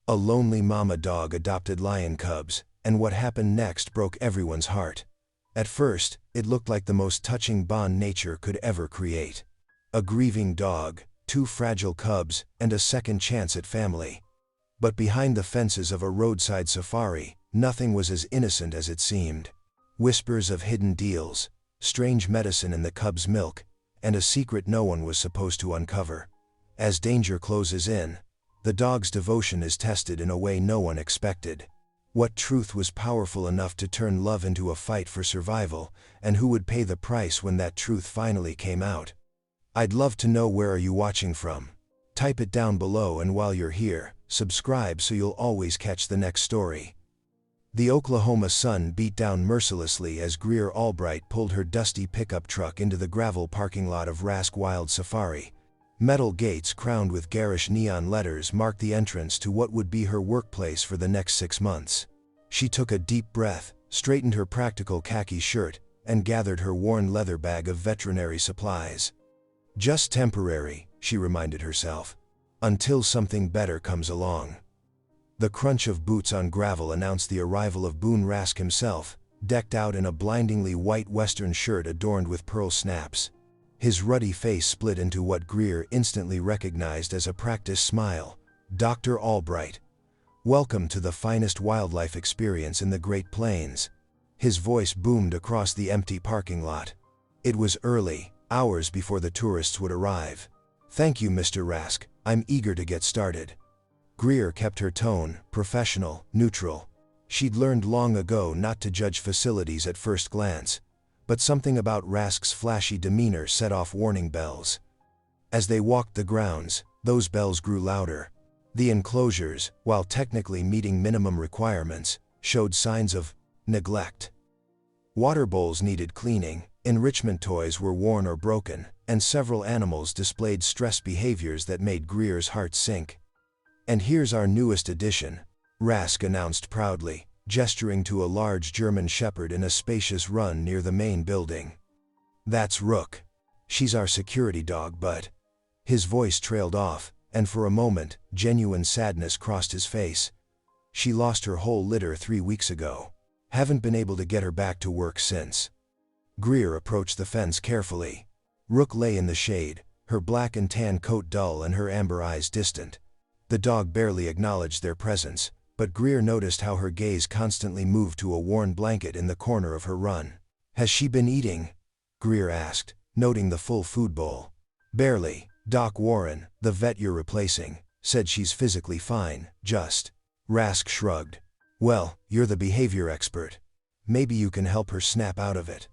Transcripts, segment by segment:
A lonely mama dog adopted lion cubs, and what happened next broke everyone's heart. At first, it looked like the most touching bond nature could ever create. A grieving dog, two fragile cubs, and a second chance at family. But behind the fences of a roadside safari, nothing was as innocent as it seemed. Whispers of hidden deals, strange medicine in the cub's milk, and a secret no one was supposed to uncover. As danger closes in, the dog's devotion is tested in a way no one expected. What truth was powerful enough to turn love into a fight for survival, and who would pay the price when that truth finally came out? I'd love to know where are you watching from. Type it down below, and while you're here, subscribe so you'll always catch the next story. The Oklahoma sun beat down mercilessly as Greer Albright pulled her dusty pickup truck into the gravel parking lot of Rask Wild Safari. Metal gates crowned with garish neon letters marked the entrance to what would be her workplace for the next 6 months. She took a deep breath, straightened her practical khaki shirt, and gathered her worn leather bag of veterinary supplies. Just temporary, she reminded herself, until something better comes along. The crunch of boots on gravel announced the arrival of Boone Rask himself, decked out in a blindingly white western shirt adorned with pearl snaps. His ruddy face split into what Greer instantly recognized as a practiced smile. "Dr. Albright, welcome to the finest wildlife experience in the Great Plains." His voice boomed across the empty parking lot. It was early, hours before the tourists would arrive. "Thank you, Mr. Rask, I'm eager to get started." Greer kept her tone professional, neutral. She'd learned long ago not to judge facilities at first glance, but something about Rask's flashy demeanor set off warning bells. As they walked the grounds, those bells grew louder. The enclosures, while technically meeting minimum requirements, showed signs of neglect. Water bowls needed cleaning, enrichment toys were worn or broken, and several animals displayed stress behaviors that made Greer's heart sink. "And here's our newest addition," Rask announced proudly, gesturing to a large German shepherd in a spacious run near the main building. "That's Rook. She's our security dog, but—" His voice trailed off, and for a moment, genuine sadness crossed his face. "She lost her whole litter 3 weeks ago. Haven't been able to get her back to work since." Greer approached the fence carefully. Rook lay in the shade, her black and tan coat dull and her amber eyes distant. The dog barely acknowledged their presence, but Greer noticed how her gaze constantly moved to a worn blanket in the corner of her run. "Has she been eating?" Greer asked, noting the full food bowl. "Barely. Doc Warren, the vet you're replacing, said she's physically fine, just—" Rask shrugged. "Well, you're the behavior expert. Maybe you can help her snap out of it."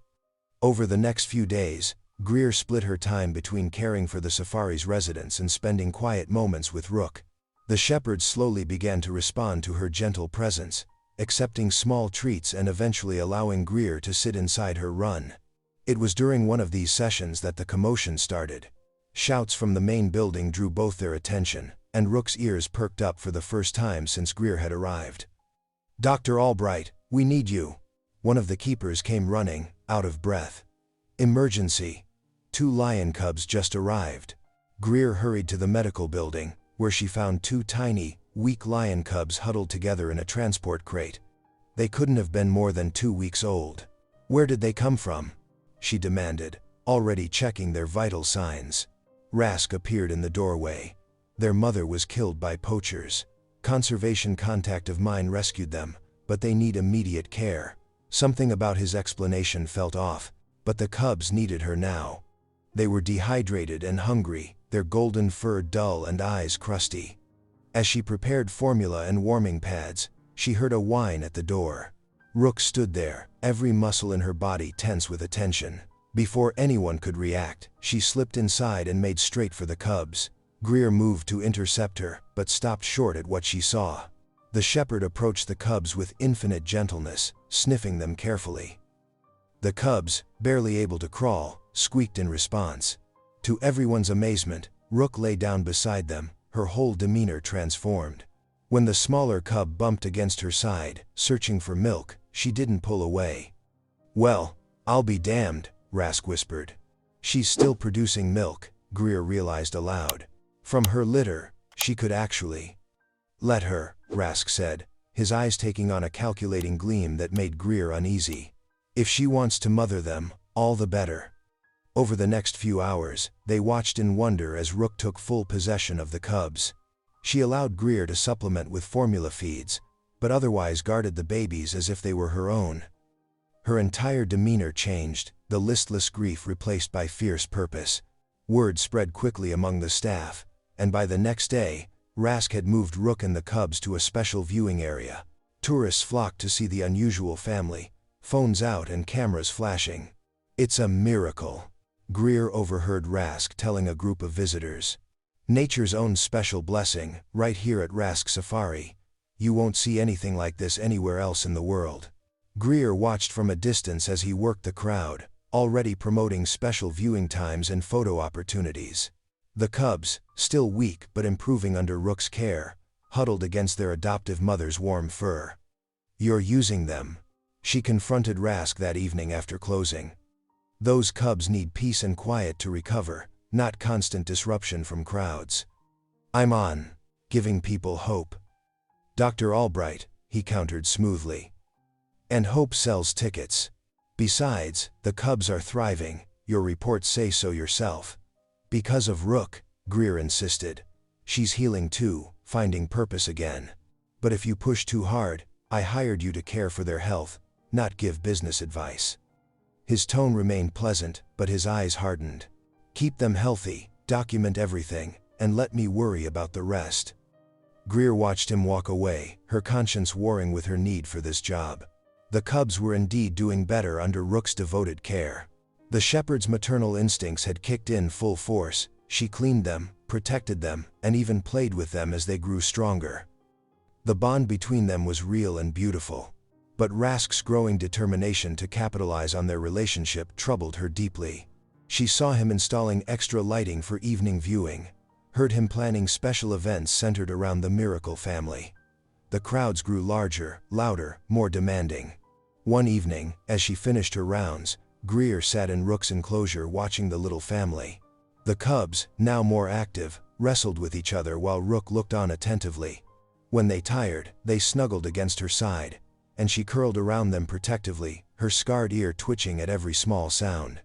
Over the next few days, Greer split her time between caring for the safari's residents and spending quiet moments with Rook. The shepherd slowly began to respond to her gentle presence, accepting small treats and eventually allowing Greer to sit inside her run. It was during one of these sessions that the commotion started. Shouts from the main building drew both their attention, and Rook's ears perked up for the first time since Greer had arrived. "Dr. Albright, we need you." One of the keepers came running, out of breath. "Emergency. 2 lion cubs just arrived." Greer hurried to the medical building, where she found 2 tiny, weak lion cubs huddled together in a transport crate. They couldn't have been more than 2 weeks old. "Where did they come from?" she demanded, already checking their vital signs. Rask appeared in the doorway. "Their mother was killed by poachers. Conservation contact of mine rescued them, but they need immediate care." Something about his explanation felt off, but the cubs needed her now. They were dehydrated and hungry, their golden fur dull and eyes crusty. As she prepared formula and warming pads, she heard a whine at the door. Rook stood there, every muscle in her body tense with attention. Before anyone could react, she slipped inside and made straight for the cubs. Greer moved to intercept her, but stopped short at what she saw. The shepherd approached the cubs with infinite gentleness, sniffing them carefully. The cubs, barely able to crawl, squeaked in response. To everyone's amazement, Rook lay down beside them, her whole demeanor transformed. When the smaller cub bumped against her side, searching for milk, she didn't pull away. "Well, I'll be damned," Rask whispered. "She's still producing milk," Greer realized aloud. From her litter, she could actually. "Let her," Rask said, his eyes taking on a calculating gleam that made Greer uneasy. If she wants to mother them, all the better. Over the next few hours, they watched in wonder as Rook took full possession of the cubs. She allowed Greer to supplement with formula feeds, but otherwise guarded the babies as if they were her own. Her entire demeanor changed, the listless grief replaced by fierce purpose. Word spread quickly among the staff, and by the next day, Rask had moved Rook and the cubs to a special viewing area. Tourists flocked to see the unusual family, phones out and cameras flashing. "It's a miracle," Greer overheard Rask telling a group of visitors. "Nature's own special blessing, right here at Rask Safari. You won't see anything like this anywhere else in the world." Greer watched from a distance as he worked the crowd, already promoting special viewing times and photo opportunities. The cubs, still weak but improving under Rook's care, huddled against their adoptive mother's warm fur. "You're using them," she confronted Rask that evening after closing. "Those cubs need peace and quiet to recover, not constant disruption from crowds." "I'm on, giving people hope." "Dr. Albright," he countered smoothly. "And hope sells tickets. Besides, the cubs are thriving, your reports say so yourself." "Because of Rook," Greer insisted. "She's healing too, finding purpose again. But if you push too hard, I hired you to care for their health, not give business advice." His tone remained pleasant, but his eyes hardened. "Keep them healthy, document everything, and let me worry about the rest." Greer watched him walk away, her conscience warring with her need for this job. The cubs were indeed doing better under Rook's devoted care. The shepherd's maternal instincts had kicked in full force. She cleaned them, protected them, and even played with them as they grew stronger. The bond between them was real and beautiful. But Rask's growing determination to capitalize on their relationship troubled her deeply. She saw him installing extra lighting for evening viewing, heard him planning special events centered around the Miracle family. The crowds grew larger, louder, more demanding. One evening, as she finished her rounds, Greer sat in Rook's enclosure watching the little family. The cubs, now more active, wrestled with each other while Rook looked on attentively. When they tired, they snuggled against her side, and she curled around them protectively, her scarred ear twitching at every small sound.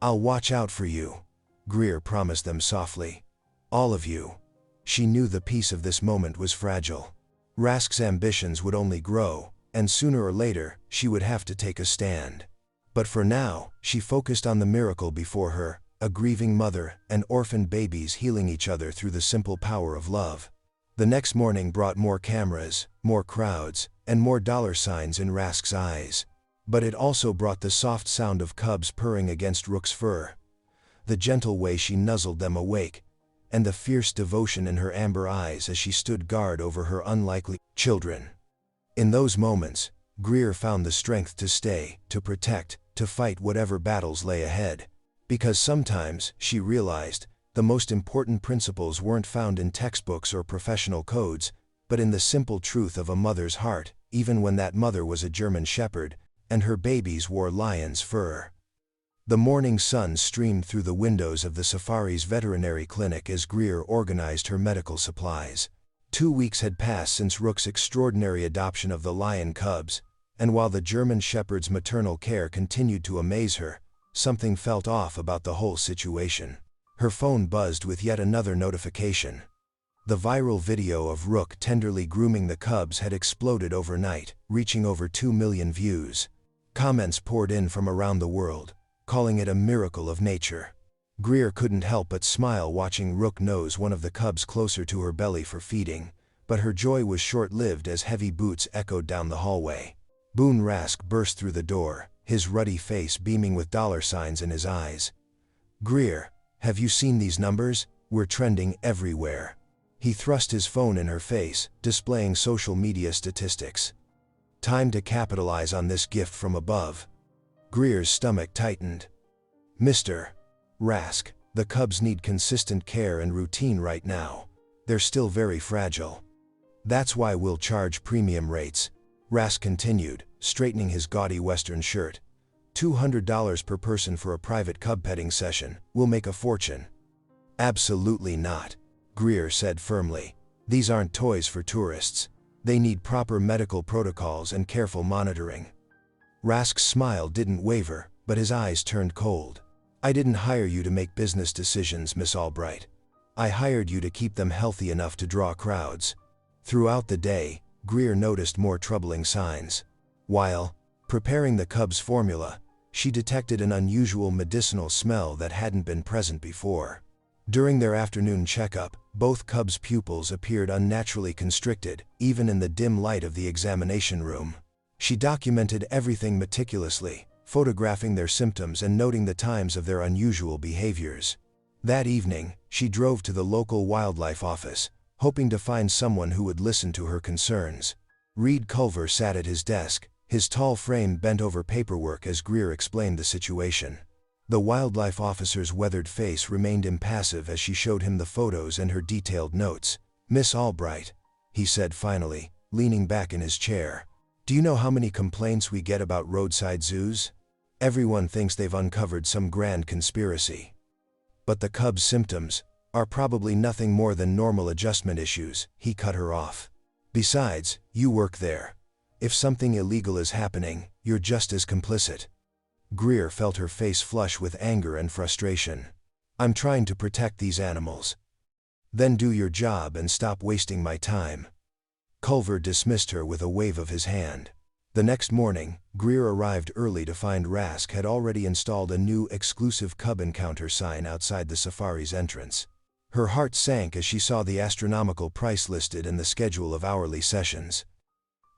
"I'll watch out for you," Greer promised them softly. "All of you." She knew the peace of this moment was fragile. Rask's ambitions would only grow, and sooner or later, she would have to take a stand. But for now, she focused on the miracle before her, a grieving mother and orphaned babies healing each other through the simple power of love. The next morning brought more cameras, more crowds, and more dollar signs in Rask's eyes. But it also brought the soft sound of cubs purring against Rook's fur, the gentle way she nuzzled them awake, and the fierce devotion in her amber eyes as she stood guard over her unlikely children. In those moments, Greer found the strength to stay, to protect, to fight whatever battles lay ahead. Because sometimes, she realized, the most important principles weren't found in textbooks or professional codes, but in the simple truth of a mother's heart, even when that mother was a German shepherd, and her babies wore lion's fur. The morning sun streamed through the windows of the safari's veterinary clinic as Greer organized her medical supplies. 2 weeks had passed since Rook's extraordinary adoption of the lion cubs, and while the German shepherd's maternal care continued to amaze her, something felt off about the whole situation. Her phone buzzed with yet another notification. The viral video of Rook tenderly grooming the cubs had exploded overnight, reaching over 2 million views. Comments poured in from around the world, calling it a miracle of nature. Greer couldn't help but smile watching Rook nose one of the cubs closer to her belly for feeding, but her joy was short-lived as heavy boots echoed down the hallway. Boone Rask burst through the door, his ruddy face beaming with dollar signs in his eyes. "Greer, have you seen these numbers? We're trending everywhere." He thrust his phone in her face, displaying social media statistics. "Time to capitalize on this gift from above." Greer's stomach tightened. "Mr. Rask, the cubs need consistent care and routine right now. They're still very fragile. That's why we'll charge premium rates," Rask continued, straightening his gaudy Western shirt. $200 per person for a private cub petting session. We'll make a fortune." "Absolutely not," Greer said firmly. "These aren't toys for tourists. They need proper medical protocols and careful monitoring. Rask's smile didn't waver, but his eyes turned cold. I didn't hire you to make business decisions, Miss Albright. I hired you to keep them healthy enough to draw crowds. Throughout the day, Greer noticed more troubling signs. While preparing the Cubs formula, she detected an unusual medicinal smell that hadn't been present before. During their afternoon checkup, both Cubs' pupils appeared unnaturally constricted, even in the dim light of the examination room. She documented everything meticulously, photographing their symptoms and noting the times of their unusual behaviors. That evening, she drove to the local wildlife office, hoping to find someone who would listen to her concerns. Reed Culver sat at his desk, his tall frame bent over paperwork as Greer explained the situation. The wildlife officer's weathered face remained impassive as she showed him the photos and her detailed notes. Miss Albright, he said finally, leaning back in his chair. Do you know how many complaints we get about roadside zoos? Everyone thinks they've uncovered some grand conspiracy. But the Cubs' symptoms are probably nothing more than normal adjustment issues, he cut her off. Besides, you work there. If something illegal is happening, you're just as complicit. Greer felt her face flush with anger and frustration. I'm trying to protect these animals. Then do your job and stop wasting my time. Culver dismissed her with a wave of his hand. The next morning, Greer arrived early to find Rask had already installed a new exclusive Cub Encounter sign outside the safari's entrance. Her heart sank as she saw the astronomical price listed and the schedule of hourly sessions.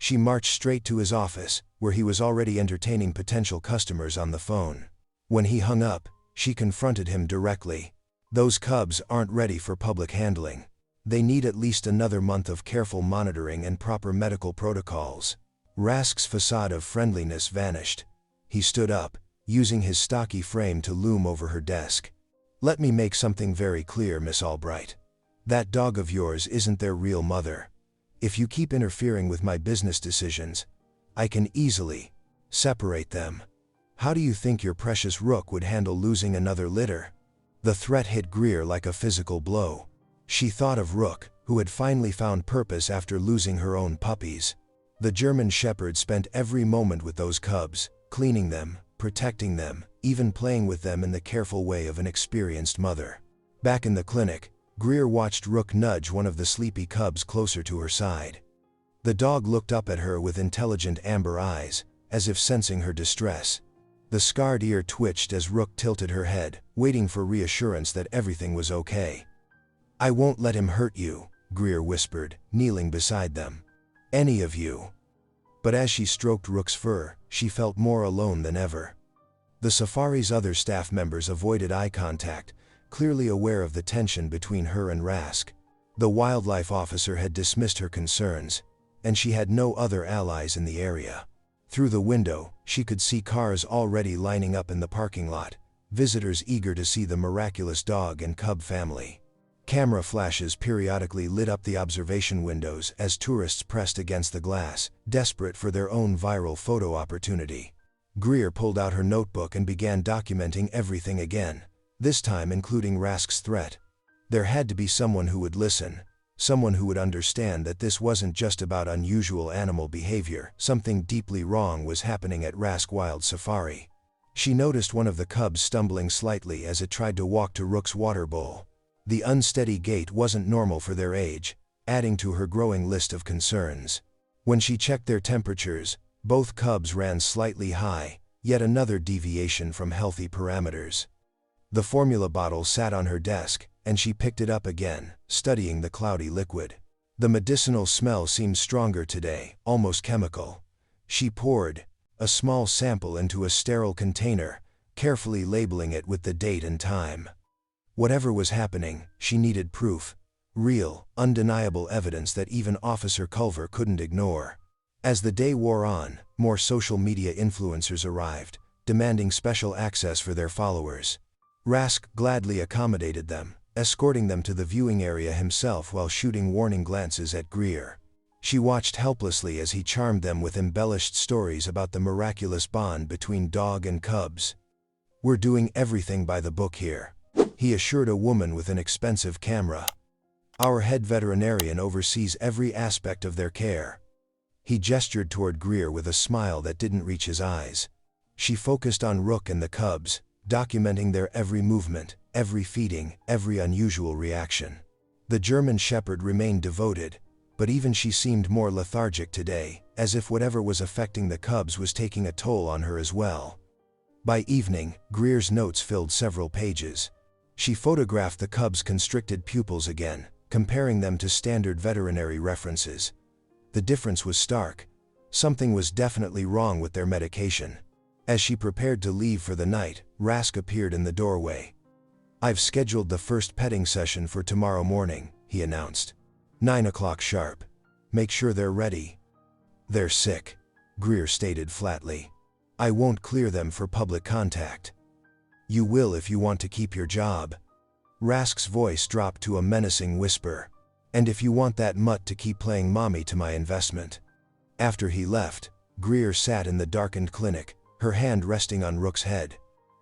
She marched straight to his office, where he was already entertaining potential customers on the phone. When he hung up, she confronted him directly. Those Cubs aren't ready for public handling. They need at least another month of careful monitoring and proper medical protocols. Rask's facade of friendliness vanished. He stood up, using his stocky frame to loom over her desk. Let me make something very clear, Miss Albright. That dog of yours isn't their real mother. If you keep interfering with my business decisions, I can easily separate them. How do you think your precious Rook would handle losing another litter? The threat hit Greer like a physical blow. She thought of Rook, who had finally found purpose after losing her own puppies. The German Shepherd spent every moment with those Cubs, cleaning them, protecting them, even playing with them in the careful way of an experienced mother. Back in the clinic, Greer watched Rook nudge one of the sleepy Cubs closer to her side. The dog looked up at her with intelligent amber eyes, as if sensing her distress. The scarred ear twitched as Rook tilted her head, waiting for reassurance that everything was okay. I won't let him hurt you, Greer whispered, kneeling beside them. Any of you. But as she stroked Rook's fur, she felt more alone than ever. The safari's other staff members avoided eye contact, clearly aware of the tension between her and Rask. The wildlife officer had dismissed her concerns, and she had no other allies in the area. Through the window, she could see cars already lining up in the parking lot, visitors eager to see the miraculous dog and Cub family. Camera flashes periodically lit up the observation windows as tourists pressed against the glass, desperate for their own viral photo opportunity. Greer pulled out her notebook and began documenting everything again, this time including Rask's threat. There had to be someone who would listen, someone who would understand that this wasn't just about unusual animal behavior. Something deeply wrong was happening at Rask Wild Safari. She noticed one of the Cubs stumbling slightly as it tried to walk to Rook's water bowl. The unsteady gait wasn't normal for their age, adding to her growing list of concerns. When she checked their temperatures, both Cubs ran slightly high, yet another deviation from healthy parameters. The formula bottle sat on her desk, and she picked it up again, studying the cloudy liquid. The medicinal smell seemed stronger today, almost chemical. She poured a small sample into a sterile container, carefully labeling it with the date and time. Whatever was happening, she needed proof. Real, undeniable evidence that even Officer Culver couldn't ignore. As the day wore on, more social media influencers arrived, demanding special access for their followers. Rask gladly accommodated them, escorting them to the viewing area himself while shooting warning glances at Greer. She watched helplessly as he charmed them with embellished stories about the miraculous bond between dog and Cubs. We're doing everything by the book here, he assured a woman with an expensive camera. Our head veterinarian oversees every aspect of their care." He gestured toward Greer with a smile that didn't reach his eyes. She focused on Rook and the cubs, documenting their every movement, every feeding, every unusual reaction. The German Shepherd remained devoted, but even she seemed more lethargic today, as if whatever was affecting the cubs was taking a toll on her as well. By evening, Greer's notes filled several pages. She photographed the cubs' constricted pupils again, comparing them to standard veterinary references. The difference was stark. Something was definitely wrong with their medication. As she prepared to leave for the night, Rask appeared in the doorway. "I've scheduled the first petting session for tomorrow morning," he announced. 9 o'clock sharp. "Make sure they're ready." "They're sick," Greer stated flatly. "I won't clear them for public contact." "You will if you want to keep your job." Rask's voice dropped to a menacing whisper. "And if you want that mutt to keep playing mommy to my investment." After he left, Greer sat in the darkened clinic, her hand resting on Rook's head.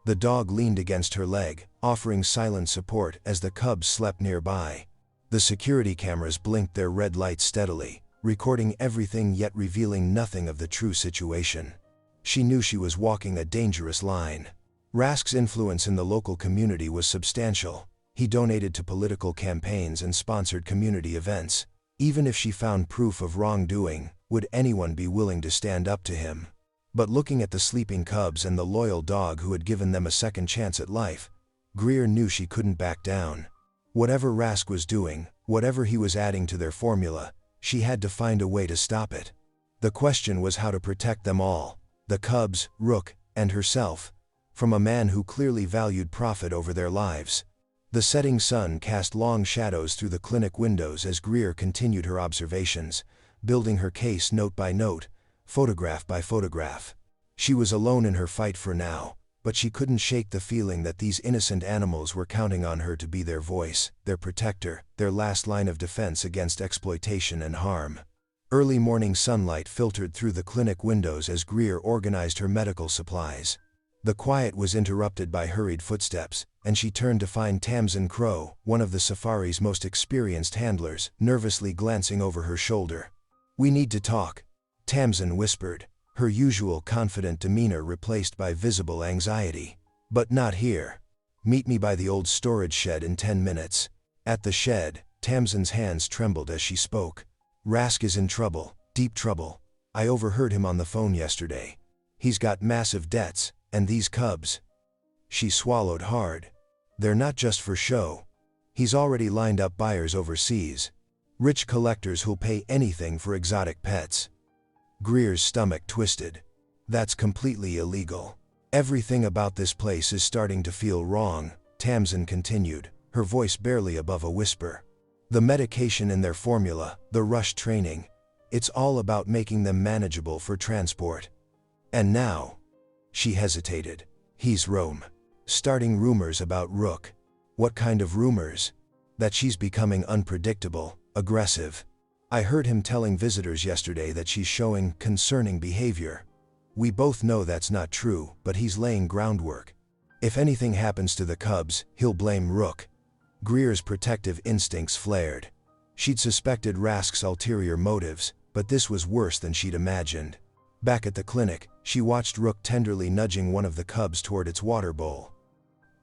The dog leaned against her leg, offering silent support as the cubs slept nearby. The security cameras blinked their red lights steadily, recording everything yet revealing nothing of the true situation. She knew she was walking a dangerous line. Rask's influence in the local community was substantial. He donated to political campaigns and sponsored community events. Even if she found proof of wrongdoing, would anyone be willing to stand up to him? But looking at the sleeping cubs and the loyal dog who had given them a second chance at life, Greer knew she couldn't back down. Whatever Rask was doing, whatever he was adding to their formula, she had to find a way to stop it. The question was how to protect them all, the cubs, Rook, and herself, from a man who clearly valued profit over their lives. The setting sun cast long shadows through the clinic windows as Greer continued her observations, building her case note by note, photograph by photograph. She was alone in her fight for now, but she couldn't shake the feeling that these innocent animals were counting on her to be their voice, their protector, their last line of defense against exploitation and harm. Early morning sunlight filtered through the clinic windows as Greer organized her medical supplies. The quiet was interrupted by hurried footsteps, and she turned to find Tamsin Crow, one of the safari's most experienced handlers, nervously glancing over her shoulder. "We need to talk," Tamsin whispered, her usual confident demeanor replaced by visible anxiety. "But not here. Meet me by the old storage shed in 10 minutes. At the shed, Tamsin's hands trembled as she spoke. "Rask is in trouble, deep trouble. I overheard him on the phone yesterday. He's got massive debts, and these cubs." She swallowed hard. "They're not just for show. He's already lined up buyers overseas. Rich collectors who'll pay anything for exotic pets." Greer's stomach twisted. "That's completely illegal. Everything about this place is starting to feel wrong," Tamsin continued, her voice barely above a whisper. "The medication in their formula, the rushed training, it's all about making them manageable for transport. And now," she hesitated, "he's starting rumors about Rook." "What kind of rumors?" "That she's becoming unpredictable, aggressive. I heard him telling visitors yesterday that she's showing concerning behavior. We both know that's not true, but he's laying groundwork. If anything happens to the cubs, he'll blame Rook." Greer's protective instincts flared. She'd suspected Rask's ulterior motives, but this was worse than she'd imagined. Back at the clinic, she watched Rook tenderly nudging one of the cubs toward its water bowl.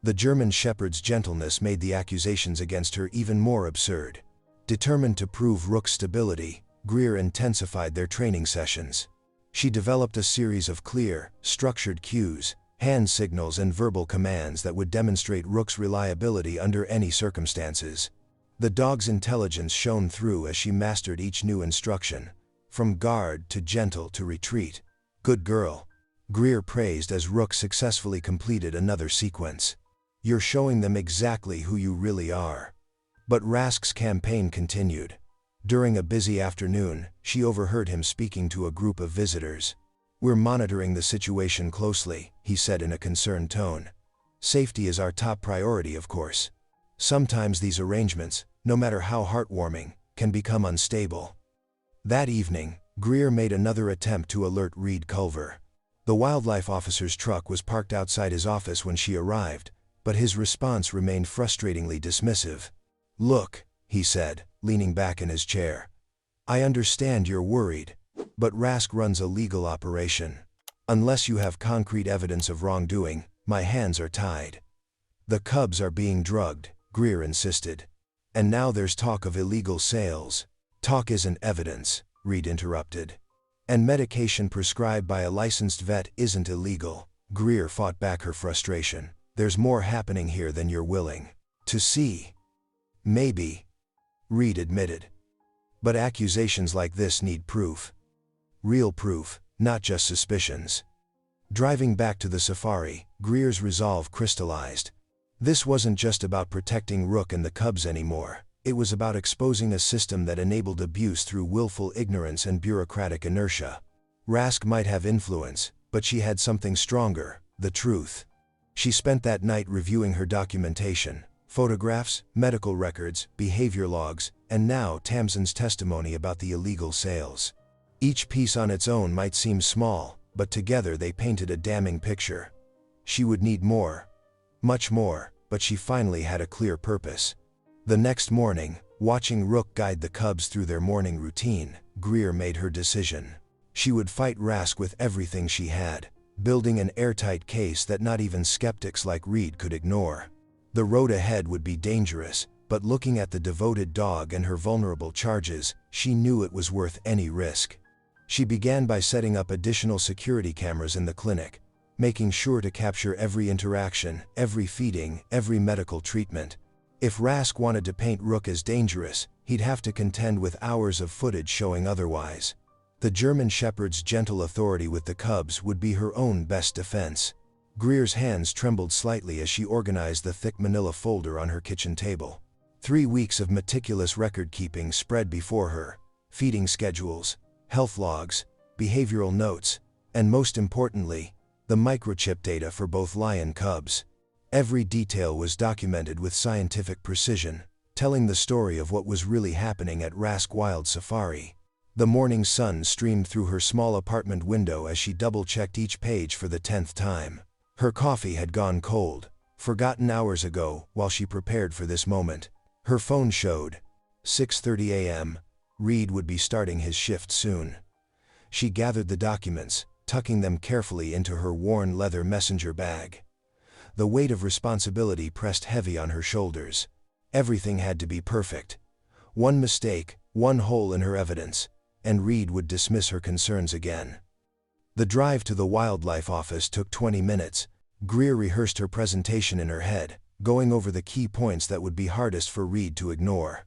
The German Shepherd's gentleness made the accusations against her even more absurd. Determined to prove Rook's stability, Greer intensified their training sessions. She developed a series of clear, structured cues, hand signals and verbal commands that would demonstrate Rook's reliability under any circumstances. The dog's intelligence shone through as she mastered each new instruction, from guard to gentle to retreat. "Good girl," Greer praised as Rook successfully completed another sequence. "You're showing them exactly who you really are." But Rask's campaign continued. During a busy afternoon, she overheard him speaking to a group of visitors. "We're monitoring the situation closely," he said in a concerned tone. "Safety is our top priority, of course. Sometimes these arrangements, no matter how heartwarming, can become unstable." That evening, Greer made another attempt to alert Reed Culver. The wildlife officer's truck was parked outside his office when she arrived, but his response remained frustratingly dismissive. "Look," he said, leaning back in his chair. I understand you're worried, but Rask runs a legal operation. Unless you have concrete evidence of wrongdoing, my hands are tied. The cubs are being drugged, Greer insisted. And now there's talk of illegal sales. Talk isn't evidence, Reed interrupted. And medication prescribed by a licensed vet isn't illegal. Greer fought back her frustration. There's more happening here than you're willing to see. Maybe, Reed admitted. But accusations like this need proof. Real proof, not just suspicions. Driving back to the safari, Greer's resolve crystallized. This wasn't just about protecting Rook and the cubs anymore. It was about exposing a system that enabled abuse through willful ignorance and bureaucratic inertia. Rask might have influence, but she had something stronger, the truth. She spent that night reviewing her documentation, photographs, medical records, behavior logs, and now Tamsin's testimony about the illegal sales. Each piece on its own might seem small, but together they painted a damning picture. She would need more. Much more, but she finally had a clear purpose. The next morning, watching Rook guide the cubs through their morning routine, Greer made her decision. She would fight Rask with everything she had, building an airtight case that not even skeptics like Reed could ignore. The road ahead would be dangerous, but looking at the devoted dog and her vulnerable charges, she knew it was worth any risk. She began by setting up additional security cameras in the clinic, making sure to capture every interaction, every feeding, every medical treatment. If Rask wanted to paint Rook as dangerous, he'd have to contend with hours of footage showing otherwise. The German Shepherd's gentle authority with the cubs would be her own best defense. Greer's hands trembled slightly as she organized the thick manila folder on her kitchen table. 3 weeks of meticulous record-keeping spread before her. Feeding schedules, health logs, behavioral notes, and most importantly, the microchip data for both lion cubs. Every detail was documented with scientific precision, telling the story of what was really happening at Rask Wild Safari. The morning sun streamed through her small apartment window as she double-checked each page for the 10th time. Her coffee had gone cold, forgotten hours ago while she prepared for this moment. Her phone showed 6:30 a.m. Reed would be starting his shift soon. She gathered the documents, tucking them carefully into her worn leather messenger bag. The weight of responsibility pressed heavy on her shoulders. Everything had to be perfect. One mistake, one hole in her evidence, and Reed would dismiss her concerns again. The drive to the wildlife office took 20 minutes. Greer rehearsed her presentation in her head, going over the key points that would be hardest for Reed to ignore.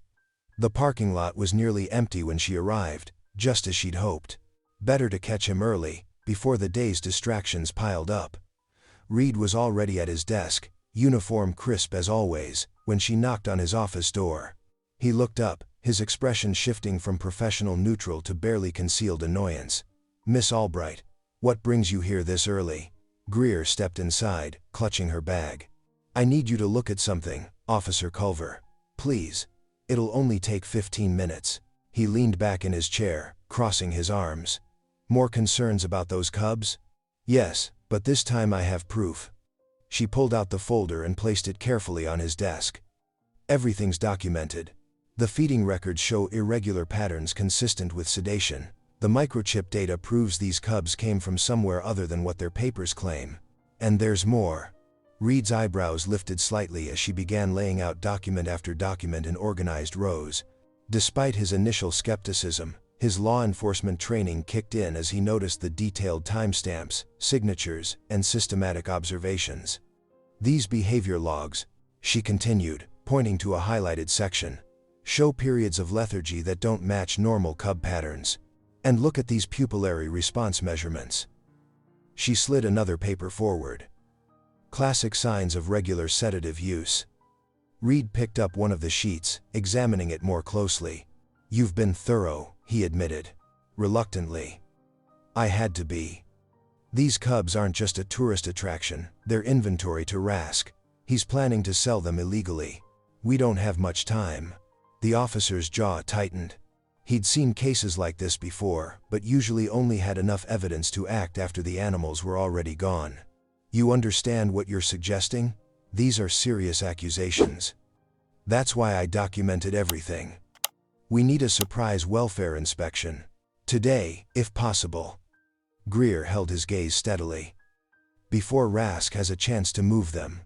The parking lot was nearly empty when she arrived, just as she'd hoped. Better to catch him early, before the day's distractions piled up. Reed was already at his desk, uniform crisp as always, when she knocked on his office door. He looked up, his expression shifting from professional neutral to barely concealed annoyance. "Miss Albright, what brings you here this early?" Greer stepped inside, clutching her bag. "I need you to look at something, Officer Culver. Please. It'll only take 15 minutes. He leaned back in his chair, crossing his arms. "More concerns about those cubs?" "Yes, but this time I have proof." She pulled out the folder and placed it carefully on his desk. "Everything's documented. The feeding records show irregular patterns consistent with sedation. The microchip data proves these cubs came from somewhere other than what their papers claim. And there's more." Reed's eyebrows lifted slightly as she began laying out document after document in organized rows. Despite his initial skepticism, his law enforcement training kicked in as he noticed the detailed timestamps, signatures, and systematic observations. "These behavior logs," she continued, pointing to a highlighted section, "show periods of lethargy that don't match normal cub patterns. And look at these pupillary response measurements." She slid another paper forward. "Classic signs of regular sedative use." Reed picked up one of the sheets, examining it more closely. "You've been thorough," he admitted, reluctantly. "I had to be. These cubs aren't just a tourist attraction, they're inventory to Rask. He's planning to sell them illegally. We don't have much time." The officer's jaw tightened. He'd seen cases like this before, but usually only had enough evidence to act after the animals were already gone. "You understand what you're suggesting? These are serious accusations." That's why I documented everything. We need a surprise welfare inspection. Today, if possible. Greer held his gaze steadily. Before Rask has a chance to move them.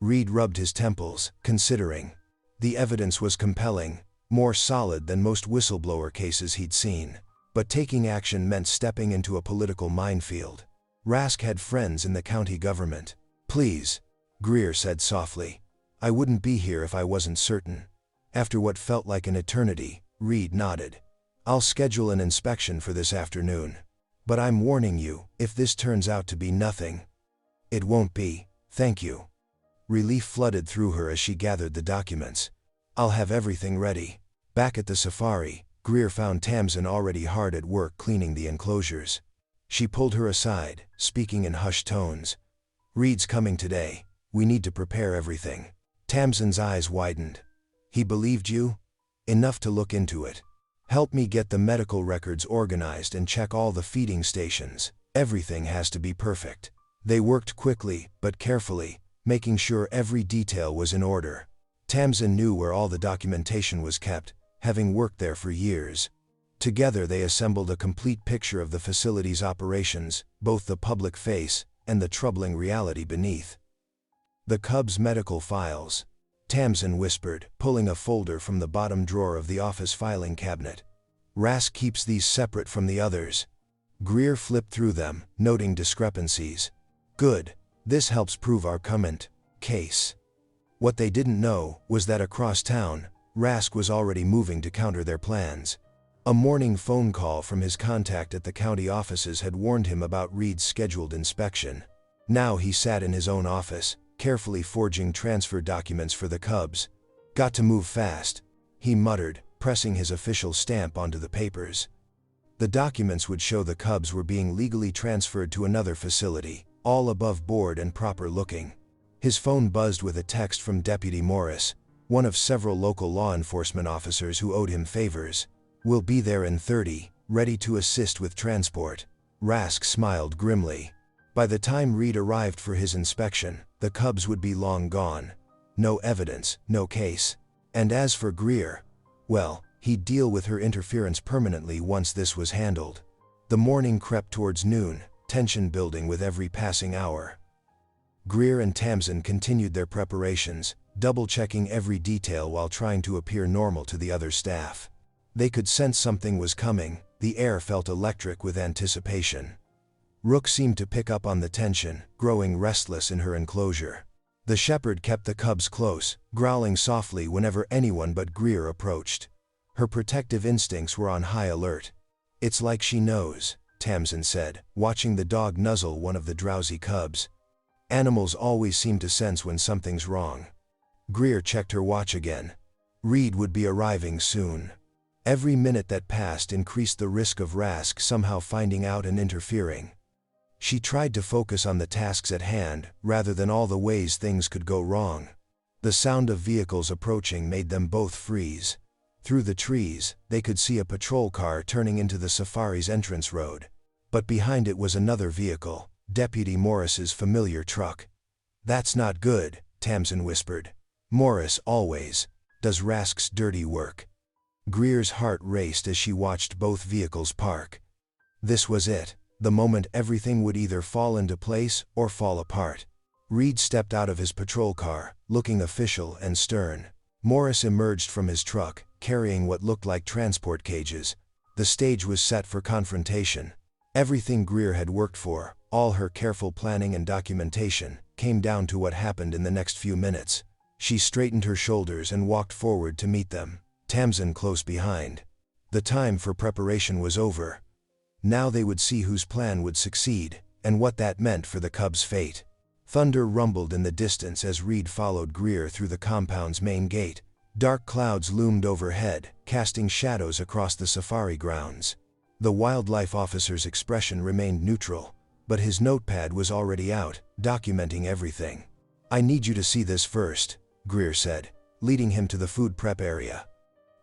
Reed rubbed his temples, considering. The evidence was compelling, more solid than most whistleblower cases he'd seen. But taking action meant stepping into a political minefield. Rask had friends in the county government. Please, Greer said softly. I wouldn't be here if I wasn't certain. After what felt like an eternity, Reed nodded. I'll schedule an inspection for this afternoon. But I'm warning you, if this turns out to be nothing. It won't be, thank you. Relief flooded through her as she gathered the documents. I'll have everything ready. Back at the safari, Greer found Tamsin already hard at work cleaning the enclosures. She pulled her aside, speaking in hushed tones. Reed's coming today. We need to prepare everything. Tamsin's eyes widened. He believed you? Enough to look into it. Help me get the medical records organized and check all the feeding stations. Everything has to be perfect. They worked quickly, but carefully, making sure every detail was in order. Tamsin knew where all the documentation was kept, having worked there for years. Together they assembled a complete picture of the facility's operations, both the public face and the troubling reality beneath. The Cubs' medical files, Tamsin whispered, pulling a folder from the bottom drawer of the office filing cabinet. Rask keeps these separate from the others. Greer flipped through them, noting discrepancies. Good. This helps prove our current case. What they didn't know was that across town, Rask was already moving to counter their plans. A morning phone call from his contact at the county offices had warned him about Reed's scheduled inspection. Now he sat in his own office, carefully forging transfer documents for the Cubs. Got to move fast, he muttered, pressing his official stamp onto the papers. The documents would show the Cubs were being legally transferred to another facility, all above board and proper looking. His phone buzzed with a text from Deputy Morris, one of several local law enforcement officers who owed him favors. We'll be there in 30, ready to assist with transport. Rask smiled grimly. By the time Reed arrived for his inspection, the Cubs would be long gone. No evidence, no case. And as for Greer, well, he'd deal with her interference permanently once this was handled. The morning crept towards noon, tension building with every passing hour. Greer and Tamsin continued their preparations, double-checking every detail while trying to appear normal to the other staff. They could sense something was coming, the air felt electric with anticipation. Rook seemed to pick up on the tension, growing restless in her enclosure. The shepherd kept the Cubs close, growling softly whenever anyone but Greer approached. Her protective instincts were on high alert. It's like she knows, Tamsin said, watching the dog nuzzle one of the drowsy cubs. Animals always seem to sense when something's wrong. Greer checked her watch again. Reed would be arriving soon. Every minute that passed increased the risk of Rask somehow finding out and interfering. She tried to focus on the tasks at hand, rather than all the ways things could go wrong. The sound of vehicles approaching made them both freeze. Through the trees, they could see a patrol car turning into the safari's entrance road. But behind it was another vehicle, Deputy Morris's familiar truck. That's not good, Tamsin whispered. Morris always does Rask's dirty work. Greer's heart raced as she watched both vehicles park. This was it, the moment everything would either fall into place or fall apart. Reed stepped out of his patrol car, looking official and stern. Morris emerged from his truck, carrying what looked like transport cages. The stage was set for confrontation. Everything Greer had worked for, all her careful planning and documentation, came down to what happened in the next few minutes. She straightened her shoulders and walked forward to meet them, Tamsin close behind. The time for preparation was over. Now they would see whose plan would succeed, and what that meant for the Cubs' fate. Thunder rumbled in the distance as Reed followed Greer through the compound's main gate. Dark clouds loomed overhead, casting shadows across the safari grounds. The wildlife officer's expression remained neutral, but his notepad was already out, documenting everything. I need you to see this first, Greer said, leading him to the food prep area.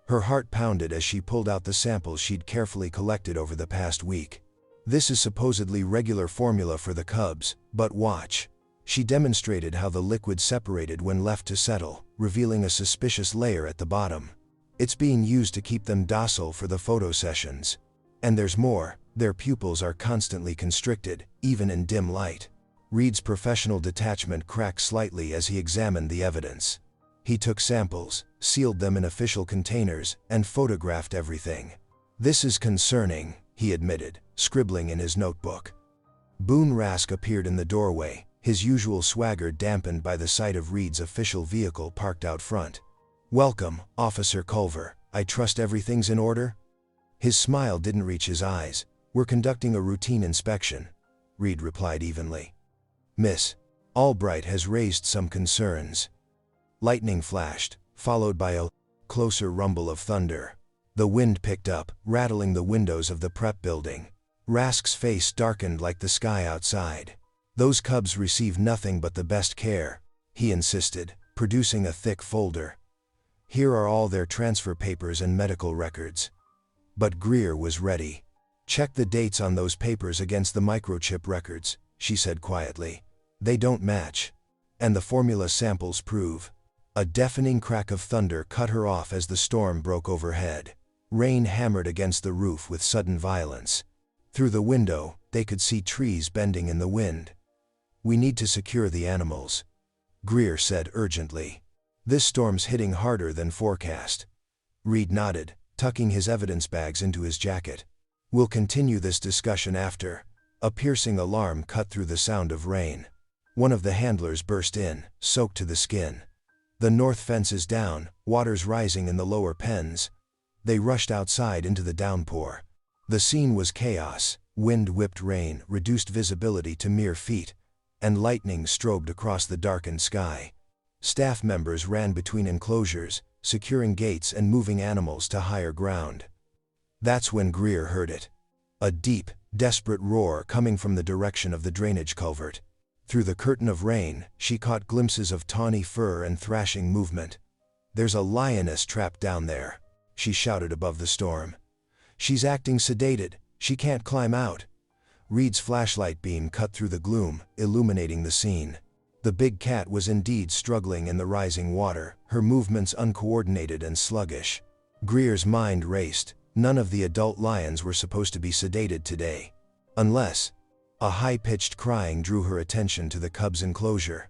Her heart pounded as she pulled out the samples she'd carefully collected over the past week. This is supposedly regular formula for the Cubs, but watch. She demonstrated how the liquid separated when left to settle, revealing a suspicious layer at the bottom. It's being used to keep them docile for the photo sessions. And there's more, their pupils are constantly constricted, even in dim light. Reed's professional detachment cracked slightly as he examined the evidence. He took samples, sealed them in official containers, and photographed everything. "This is concerning," he admitted, scribbling in his notebook. Boone Rask appeared in the doorway, his usual swagger dampened by the sight of Reed's official vehicle parked out front. "Welcome, Officer Culver. I trust everything's in order?" His smile didn't reach his eyes. "We're conducting a routine inspection," Reed replied evenly. "Miss Albright has raised some concerns." Lightning flashed, followed by a closer rumble of thunder. The wind picked up, rattling the windows of the prep building. Rask's face darkened like the sky outside. "Those cubs receive nothing but the best care," he insisted, producing a thick folder. "Here are all their transfer papers and medical records." But Greer was ready. "Check the dates on those papers against the microchip records," she said quietly. "They don't match. And the formula samples prove." A deafening crack of thunder cut her off as the storm broke overhead. Rain hammered against the roof with sudden violence. Through the window, they could see trees bending in the wind. "We need to secure the animals," Greer said urgently. "This storm's hitting harder than forecast." Reed nodded, tucking his evidence bags into his jacket. "We'll continue this discussion after." A piercing alarm cut through the sound of rain. One of the handlers burst in, soaked to the skin. "The north fence is down, water's rising in the lower pens." They rushed outside into the downpour. The scene was chaos. Wind-whipped rain reduced visibility to mere feet, and lightning strobed across the darkened sky. Staff members ran between enclosures, securing gates and moving animals to higher ground. That's when Greer heard it. A deep, desperate roar coming from the direction of the drainage culvert. Through the curtain of rain, she caught glimpses of tawny fur and thrashing movement. "There's a lioness trapped down there," she shouted above the storm. "She's acting sedated. She can't climb out." Reed's flashlight beam cut through the gloom, illuminating the scene. The big cat was indeed struggling in the rising water, her movements uncoordinated and sluggish. Greer's mind raced. None of the adult lions were supposed to be sedated today. Unless... A high-pitched crying drew her attention to the cubs' enclosure.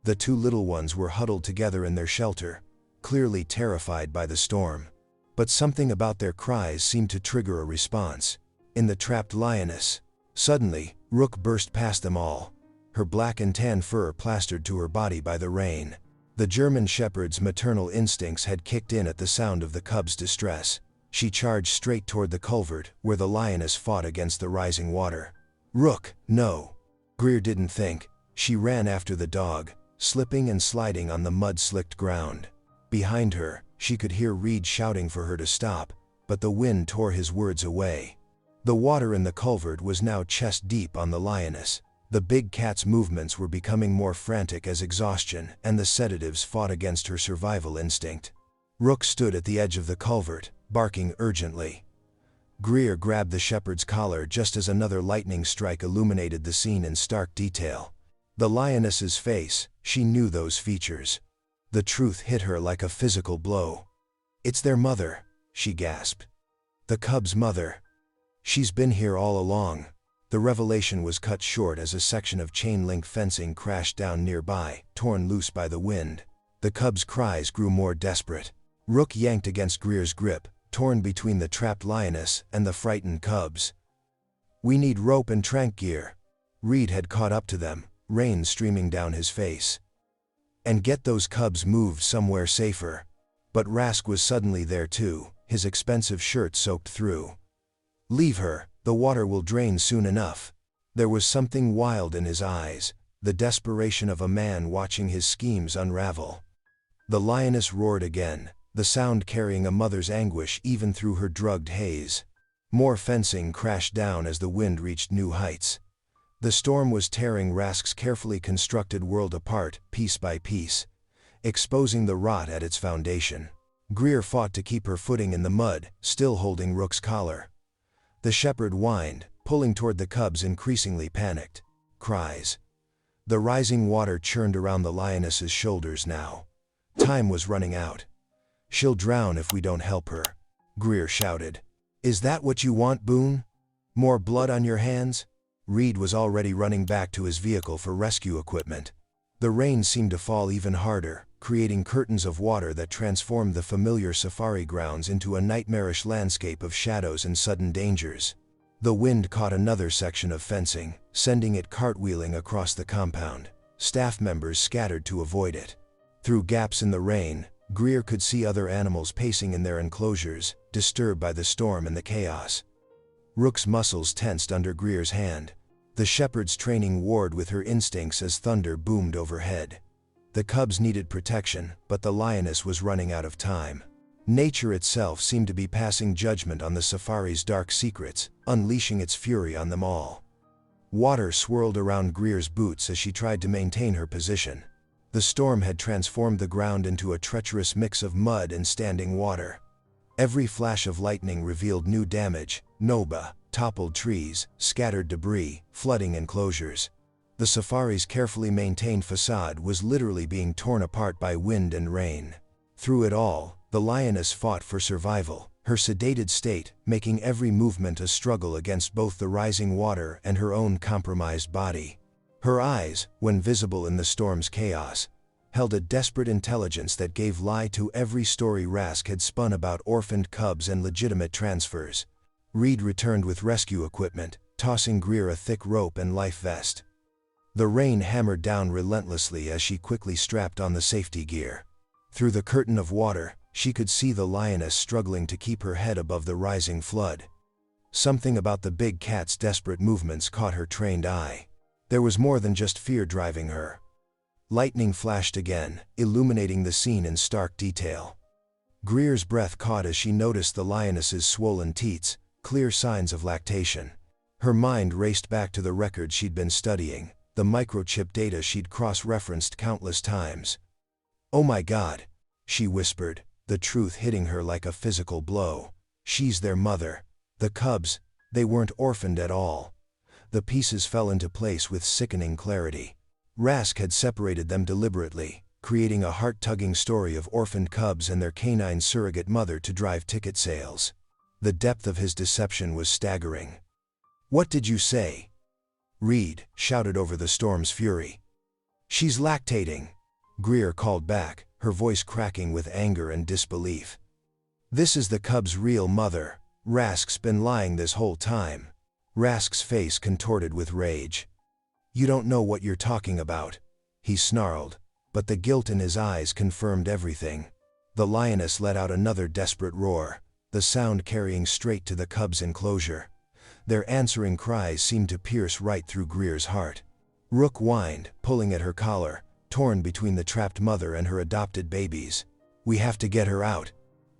The two little ones were huddled together in their shelter, clearly terrified by the storm. But something about their cries seemed to trigger a response. In the trapped lioness. Suddenly, Rook burst past them all, her black and tan fur plastered to her body by the rain. The German shepherd's maternal instincts had kicked in at the sound of the cub's distress. She charged straight toward the culvert, where the lioness fought against the rising water. "Rook, no!" Greer didn't think. She ran after the dog, slipping and sliding on the mud-slicked ground. Behind her, she could hear Reed shouting for her to stop, but the wind tore his words away. The water in the culvert was now chest-deep on the lioness. The big cat's movements were becoming more frantic as exhaustion and the sedatives fought against her survival instinct. Rook stood at the edge of the culvert, barking urgently. Greer grabbed the shepherd's collar just as another lightning strike illuminated the scene in stark detail. The lioness's face, she knew those features. The truth hit her like a physical blow. "It's their mother," she gasped. "The cub's mother. She's been here all along." The revelation was cut short as a section of chain-link fencing crashed down nearby, torn loose by the wind. The cub's cries grew more desperate. Rook yanked against Greer's grip, torn between the trapped lioness and the frightened cubs. "We need rope and trank gear." Reed had caught up to them, rain streaming down his face. "And get those cubs moved somewhere safer." But Rask was suddenly there too, his expensive shirt soaked through. "Leave her, the water will drain soon enough." There was something wild in his eyes, the desperation of a man watching his schemes unravel. The lioness roared again, the sound carrying a mother's anguish even through her drugged haze. More fencing crashed down as the wind reached new heights. The storm was tearing Rask's carefully constructed world apart, piece by piece, exposing the rot at its foundation. Greer fought to keep her footing in the mud, still holding Rook's collar. The shepherd whined, pulling toward the cubs increasingly panicked. Cries. The rising water churned around the lioness's shoulders now. Time was running out. "She'll drown if we don't help her," Greer shouted. "Is that what you want, Boone? More blood on your hands?" Reed was already running back to his vehicle for rescue equipment. The rain seemed to fall even harder, creating curtains of water that transformed the familiar safari grounds into a nightmarish landscape of shadows and sudden dangers. The wind caught another section of fencing, sending it cartwheeling across the compound. Staff members scattered to avoid it. Through gaps in the rain, Greer could see other animals pacing in their enclosures, disturbed by the storm and the chaos. Rook's muscles tensed under Greer's hand. The shepherd's training warred with her instincts as thunder boomed overhead. The cubs needed protection, but the lioness was running out of time. Nature itself seemed to be passing judgment on the safari's dark secrets, unleashing its fury on them all. Water swirled around Greer's boots as she tried to maintain her position. The storm had transformed the ground into a treacherous mix of mud and standing water. Every flash of lightning revealed new damage: noba, toppled trees, scattered debris, flooding enclosures. The safari's carefully maintained facade was literally being torn apart by wind and rain. Through it all, the lioness fought for survival, her sedated state making every movement a struggle against both the rising water and her own compromised body. Her eyes, when visible in the storm's chaos, held a desperate intelligence that gave lie to every story Rask had spun about orphaned cubs and legitimate transfers. Reed returned with rescue equipment, tossing Greer a thick rope and life vest. The rain hammered down relentlessly as she quickly strapped on the safety gear. Through the curtain of water, she could see the lioness struggling to keep her head above the rising flood. Something about the big cat's desperate movements caught her trained eye. There was more than just fear driving her. Lightning flashed again, illuminating the scene in stark detail. Greer's breath caught as she noticed the lioness's swollen teats, clear signs of lactation. Her mind raced back to the records she'd been studying, the microchip data she'd cross-referenced countless times. "Oh my God," she whispered, the truth hitting her like a physical blow. "She's their mother. The cubs, they weren't orphaned at all." The pieces fell into place with sickening clarity. Rask had separated them deliberately, creating a heart-tugging story of orphaned cubs and their canine surrogate mother to drive ticket sales. The depth of his deception was staggering. "What did you say?" Reed shouted over the storm's fury. "She's lactating," Greer called back, her voice cracking with anger and disbelief. "This is the cub's real mother. Rask's been lying this whole time." Rask's face contorted with rage. "You don't know what you're talking about," he snarled, but the guilt in his eyes confirmed everything. The lioness let out another desperate roar, the sound carrying straight to the cub's enclosure. Their answering cries seemed to pierce right through Greer's heart. Rook whined, pulling at her collar, torn between the trapped mother and her adopted babies. "We have to get her out,"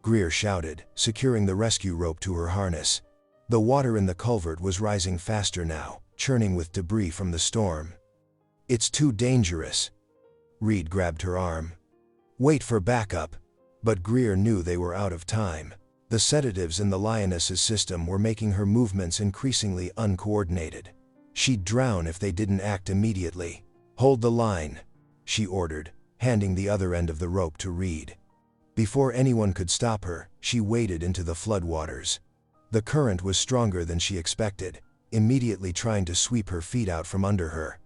Greer shouted, securing the rescue rope to her harness. The water in the culvert was rising faster now, churning with debris from the storm. "It's too dangerous." Reed grabbed her arm. "Wait for backup." But Greer knew they were out of time. The sedatives in the lioness's system were making her movements increasingly uncoordinated. She'd drown if they didn't act immediately. "Hold the line," she ordered, handing the other end of the rope to Reed. Before anyone could stop her, she waded into the floodwaters. The current was stronger than she expected, immediately trying to sweep her feet out from under her.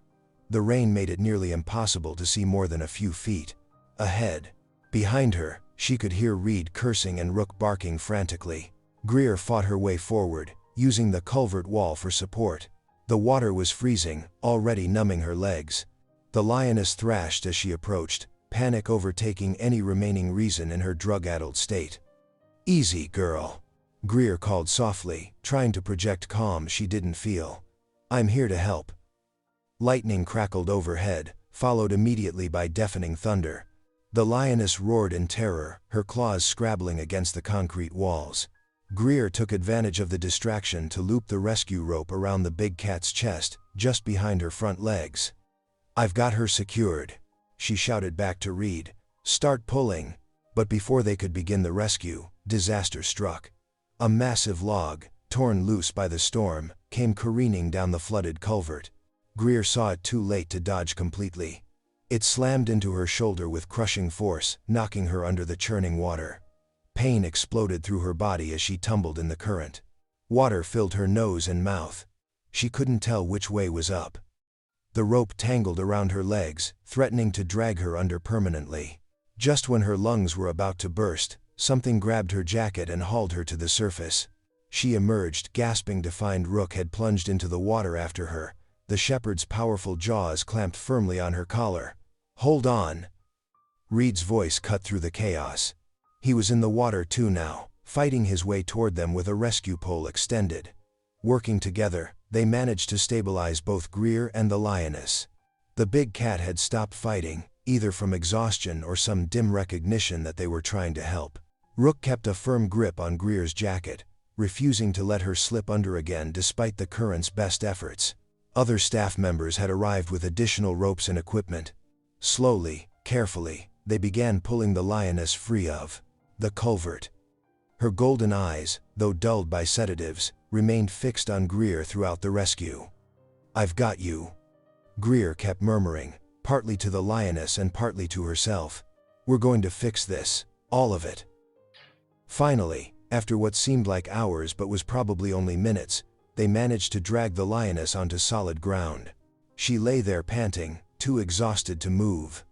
The rain made it nearly impossible to see more than a few feet ahead. Behind her, she could hear Reed cursing and Rook barking frantically. Greer fought her way forward, using the culvert wall for support. The water was freezing, already numbing her legs. The lioness thrashed as she approached, panic overtaking any remaining reason in her drug-addled state. "Easy, girl," Greer called softly, trying to project calm she didn't feel. "I'm here to help." Lightning crackled overhead, followed immediately by deafening thunder. The lioness roared in terror, her claws scrabbling against the concrete walls. Greer took advantage of the distraction to loop the rescue rope around the big cat's chest, just behind her front legs. "I've got her secured," she shouted back to Reed. "Start pulling." But before they could begin the rescue, disaster struck. A massive log, torn loose by the storm, came careening down the flooded culvert. Greer saw it too late to dodge completely. It slammed into her shoulder with crushing force, knocking her under the churning water. Pain exploded through her body as she tumbled in the current. Water filled her nose and mouth. She couldn't tell which way was up. The rope tangled around her legs, threatening to drag her under permanently. Just when her lungs were about to burst, something grabbed her jacket and hauled her to the surface. She emerged, gasping to find Rook had plunged into the water after her, the shepherd's powerful jaws clamped firmly on her collar. "Hold on!" Reed's voice cut through the chaos. He was in the water too now, fighting his way toward them with a rescue pole extended. Working together, they managed to stabilize both Greer and the lioness. The big cat had stopped fighting, either from exhaustion or some dim recognition that they were trying to help. Rook kept a firm grip on Greer's jacket, refusing to let her slip under again despite the current's best efforts. Other staff members had arrived with additional ropes and equipment. Slowly, carefully, they began pulling the lioness free of the culvert. Her golden eyes, though dulled by sedatives, remained fixed on Greer throughout the rescue. "I've got you," Greer kept murmuring, partly to the lioness and partly to herself. "We're going to fix this, all of it." Finally, after what seemed like hours but was probably only minutes, they managed to drag the lioness onto solid ground. She lay there panting, too exhausted to move.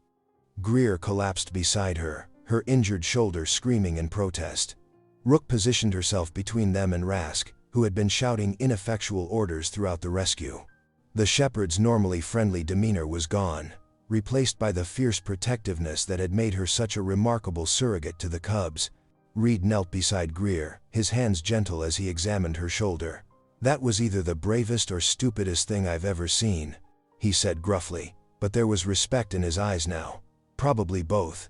Greer collapsed beside her, her injured shoulder screaming in protest. Rook positioned herself between them and Rask, who had been shouting ineffectual orders throughout the rescue. The shepherd's normally friendly demeanor was gone, replaced by the fierce protectiveness that had made her such a remarkable surrogate to the cubs. Reed knelt beside Greer, his hands gentle as he examined her shoulder. "That was either the bravest or stupidest thing I've ever seen," he said gruffly, but there was respect in his eyes now. Probably both.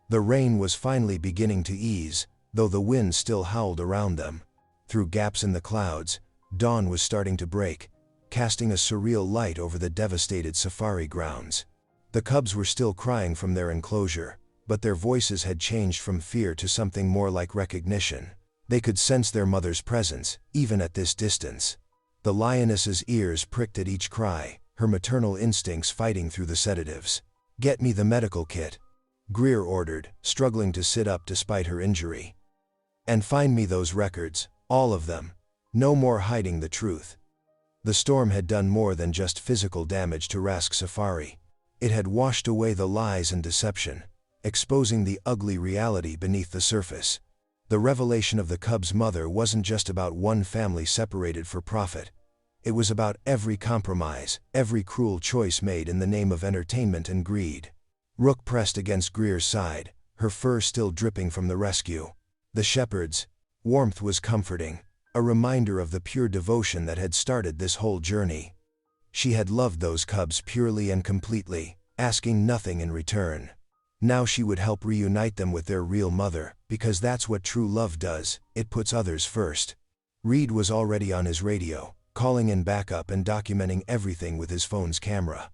The rain was finally beginning to ease, though the wind still howled around them. Through gaps in the clouds, dawn was starting to break, casting a surreal light over the devastated safari grounds. The cubs were still crying from their enclosure, but their voices had changed from fear to something more like recognition. They could sense their mother's presence, even at this distance. The lioness's ears pricked at each cry, her maternal instincts fighting through the sedatives. "Get me the medical kit," Greer ordered, struggling to sit up despite her injury. "And find me those records, all of them. No more hiding the truth." The storm had done more than just physical damage to Rask's safari. It had washed away the lies and deception, exposing the ugly reality beneath the surface. The revelation of the cub's mother wasn't just about one family separated for profit. It was about every compromise, every cruel choice made in the name of entertainment and greed. Rook pressed against Greer's side, her fur still dripping from the rescue. The shepherd's warmth was comforting, a reminder of the pure devotion that had started this whole journey. She had loved those cubs purely and completely, asking nothing in return. Now she would help reunite them with their real mother, because that's what true love does, it puts others first. Reed was already on his radio, calling in backup and documenting everything with his phone's camera.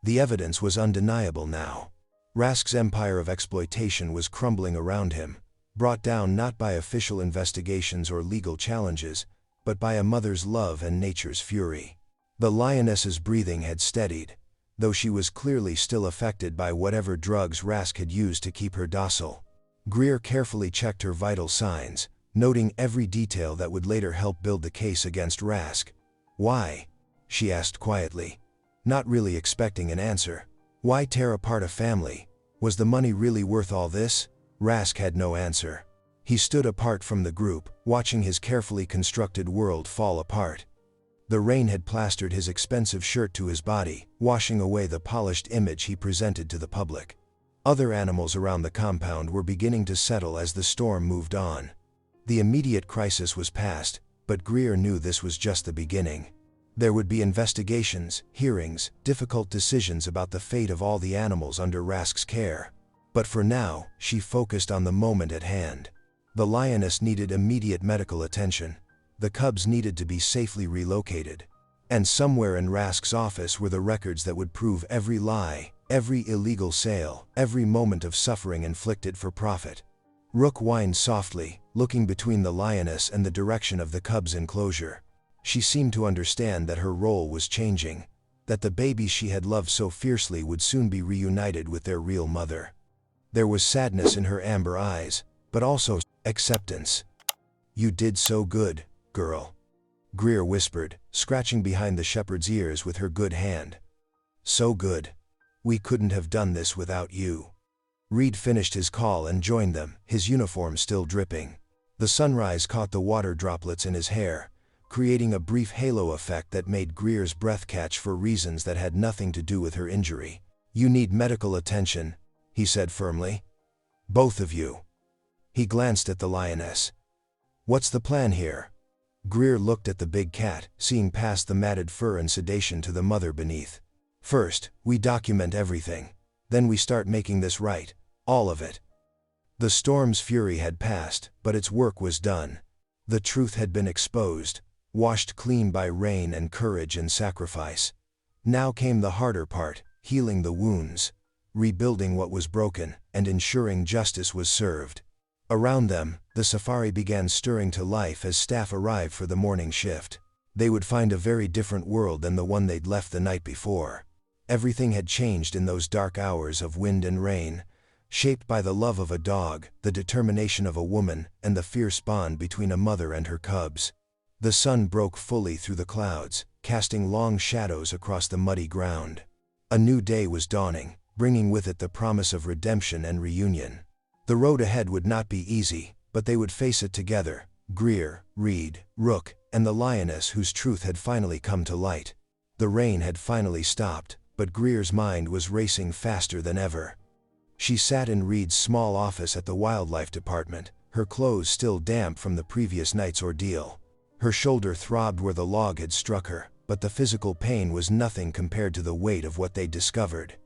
The evidence was undeniable now. Rask's empire of exploitation was crumbling around him, brought down not by official investigations or legal challenges, but by a mother's love and nature's fury. The lioness's breathing had steadied, though she was clearly still affected by whatever drugs Rask had used to keep her docile. Greer carefully checked her vital signs, noting every detail that would later help build the case against Rask. "Why?" she asked quietly, not really expecting an answer. Why tear apart a family? Was the money really worth all this? Rask had no answer. He stood apart from the group, watching his carefully constructed world fall apart. The rain had plastered his expensive shirt to his body, washing away the polished image he presented to the public. Other animals around the compound were beginning to settle as the storm moved on. The immediate crisis was past, but Greer knew this was just the beginning. There would be investigations, hearings, difficult decisions about the fate of all the animals under Rask's care. But for now, she focused on the moment at hand. The lioness needed immediate medical attention. The cubs needed to be safely relocated. And somewhere in Rask's office were the records that would prove every lie, every illegal sale, every moment of suffering inflicted for profit. Rook whined softly, looking between the lioness and the direction of the cub's enclosure. She seemed to understand that her role was changing. that the babies she had loved so fiercely would soon be reunited with their real mother. There was sadness in her amber eyes, but also acceptance. "You did so good, girl," Greer whispered, scratching behind the shepherd's ears with her good hand. "So good. We couldn't have done this without you." Reed finished his call and joined them, his uniform still dripping. The sunrise caught the water droplets in his hair, creating a brief halo effect that made Greer's breath catch for reasons that had nothing to do with her injury. "You need medical attention," he said firmly. "Both of you." He glanced at the lioness. "What's the plan here?" Greer looked at the big cat, seeing past the matted fur and sedation to the mother beneath. "First, we document everything. Then we start making this right. All of it." The storm's fury had passed, but its work was done. The truth had been exposed, washed clean by rain and courage and sacrifice. Now came the harder part, healing the wounds, rebuilding what was broken, and ensuring justice was served. Around them, the safari began stirring to life as staff arrived for the morning shift. They would find a very different world than the one they'd left the night before. Everything had changed in those dark hours of wind and rain, shaped by the love of a dog, the determination of a woman, and the fierce bond between a mother and her cubs. The sun broke fully through the clouds, casting long shadows across the muddy ground. A new day was dawning, bringing with it the promise of redemption and reunion. The road ahead would not be easy, but they would face it together, Greer, Reed, Rook, and the lioness whose truth had finally come to light. The rain had finally stopped, but Greer's mind was racing faster than ever. She sat in Reed's small office at the wildlife department, her clothes still damp from the previous night's ordeal. Her shoulder throbbed where the log had struck her, but the physical pain was nothing compared to the weight of what they'd discovered.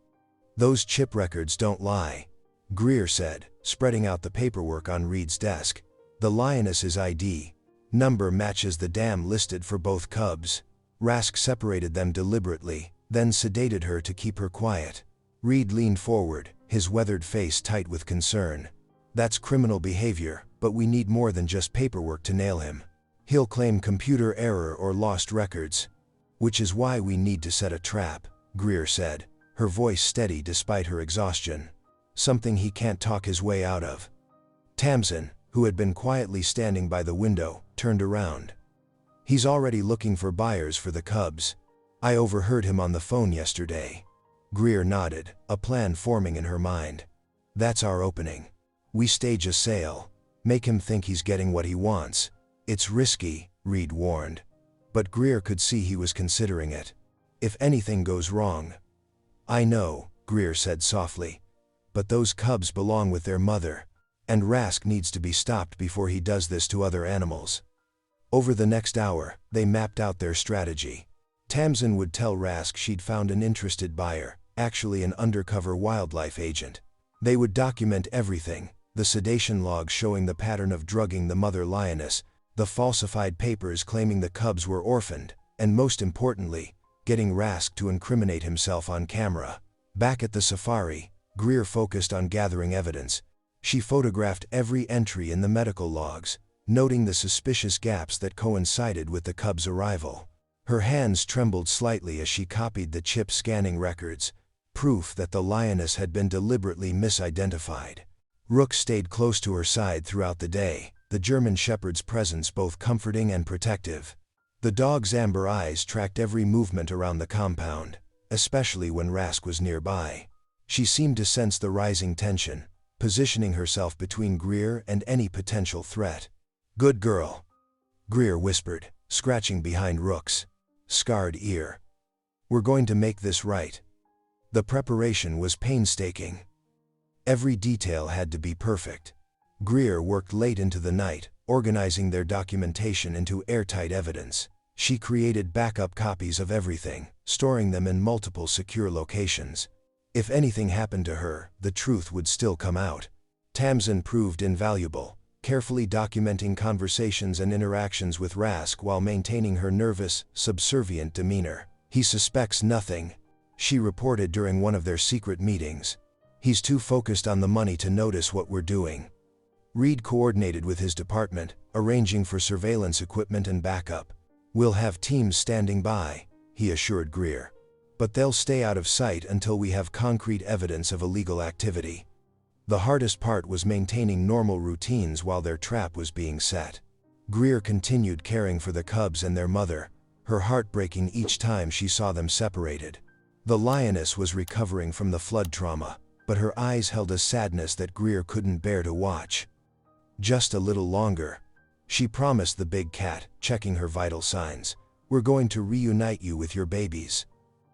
"Those chip records don't lie," Greer said, spreading out the paperwork on Reed's desk. "The lioness's ID number matches the dam listed for both cubs. Rask separated them deliberately, then sedated her to keep her quiet." Reed leaned forward, his weathered face tight with concern. "That's criminal behavior, but we need more than just paperwork to nail him. He'll claim computer error or lost records." "Which is why we need to set a trap," Greer said, her voice steady despite her exhaustion. "Something he can't talk his way out of." Tamsin, who had been quietly standing by the window, turned around. "He's already looking for buyers for the cubs. I overheard him on the phone yesterday." Greer nodded, a plan forming in her mind. "That's our opening. We stage a sale, make him think he's getting what he wants. It's risky," Reed warned. But Greer could see he was considering it. "If anything goes wrong." "I know," Greer said softly. "But those cubs belong with their mother. And Rask needs to be stopped before he does this to other animals." Over the next hour, they mapped out their strategy. Tamsin would tell Rask she'd found an interested buyer, actually an undercover wildlife agent. They would document everything, the sedation logs showing the pattern of drugging the mother lioness, the falsified papers claiming the cubs were orphaned, and most importantly, getting Rask to incriminate himself on camera. Back at the safari, Greer focused on gathering evidence. She photographed every entry in the medical logs, noting the suspicious gaps that coincided with the cubs' arrival. Her hands trembled slightly as she copied the chip scanning records, proof that the lioness had been deliberately misidentified. Rook stayed close to her side throughout the day, the German shepherd's presence both comforting and protective. The dog's amber eyes tracked every movement around the compound, especially when Rask was nearby. She seemed to sense the rising tension, positioning herself between Greer and any potential threat. "Good girl," Greer whispered, scratching behind Rook's scarred ear. "We're going to make this right." The preparation was painstaking. Every detail had to be perfect. Greer worked late into the night, organizing their documentation into airtight evidence. She created backup copies of everything, storing them in multiple secure locations. If anything happened to her, the truth would still come out. Tamsin proved invaluable, carefully documenting conversations and interactions with Rask while maintaining her nervous, subservient demeanor. "He suspects nothing," she reported during one of their secret meetings. "He's too focused on the money to notice what we're doing." Reed coordinated with his department, arranging for surveillance equipment and backup. "We'll have teams standing by," he assured Greer. but they'll stay out of sight until we have concrete evidence of illegal activity. The hardest part was maintaining normal routines while their trap was being set. Greer continued caring for the cubs and their mother, her heart breaking each time she saw them separated. The lioness was recovering from the flood trauma, but her eyes held a sadness that Greer couldn't bear to watch. "Just a little longer," she promised the big cat, checking her vital signs. "We're going to reunite you with your babies."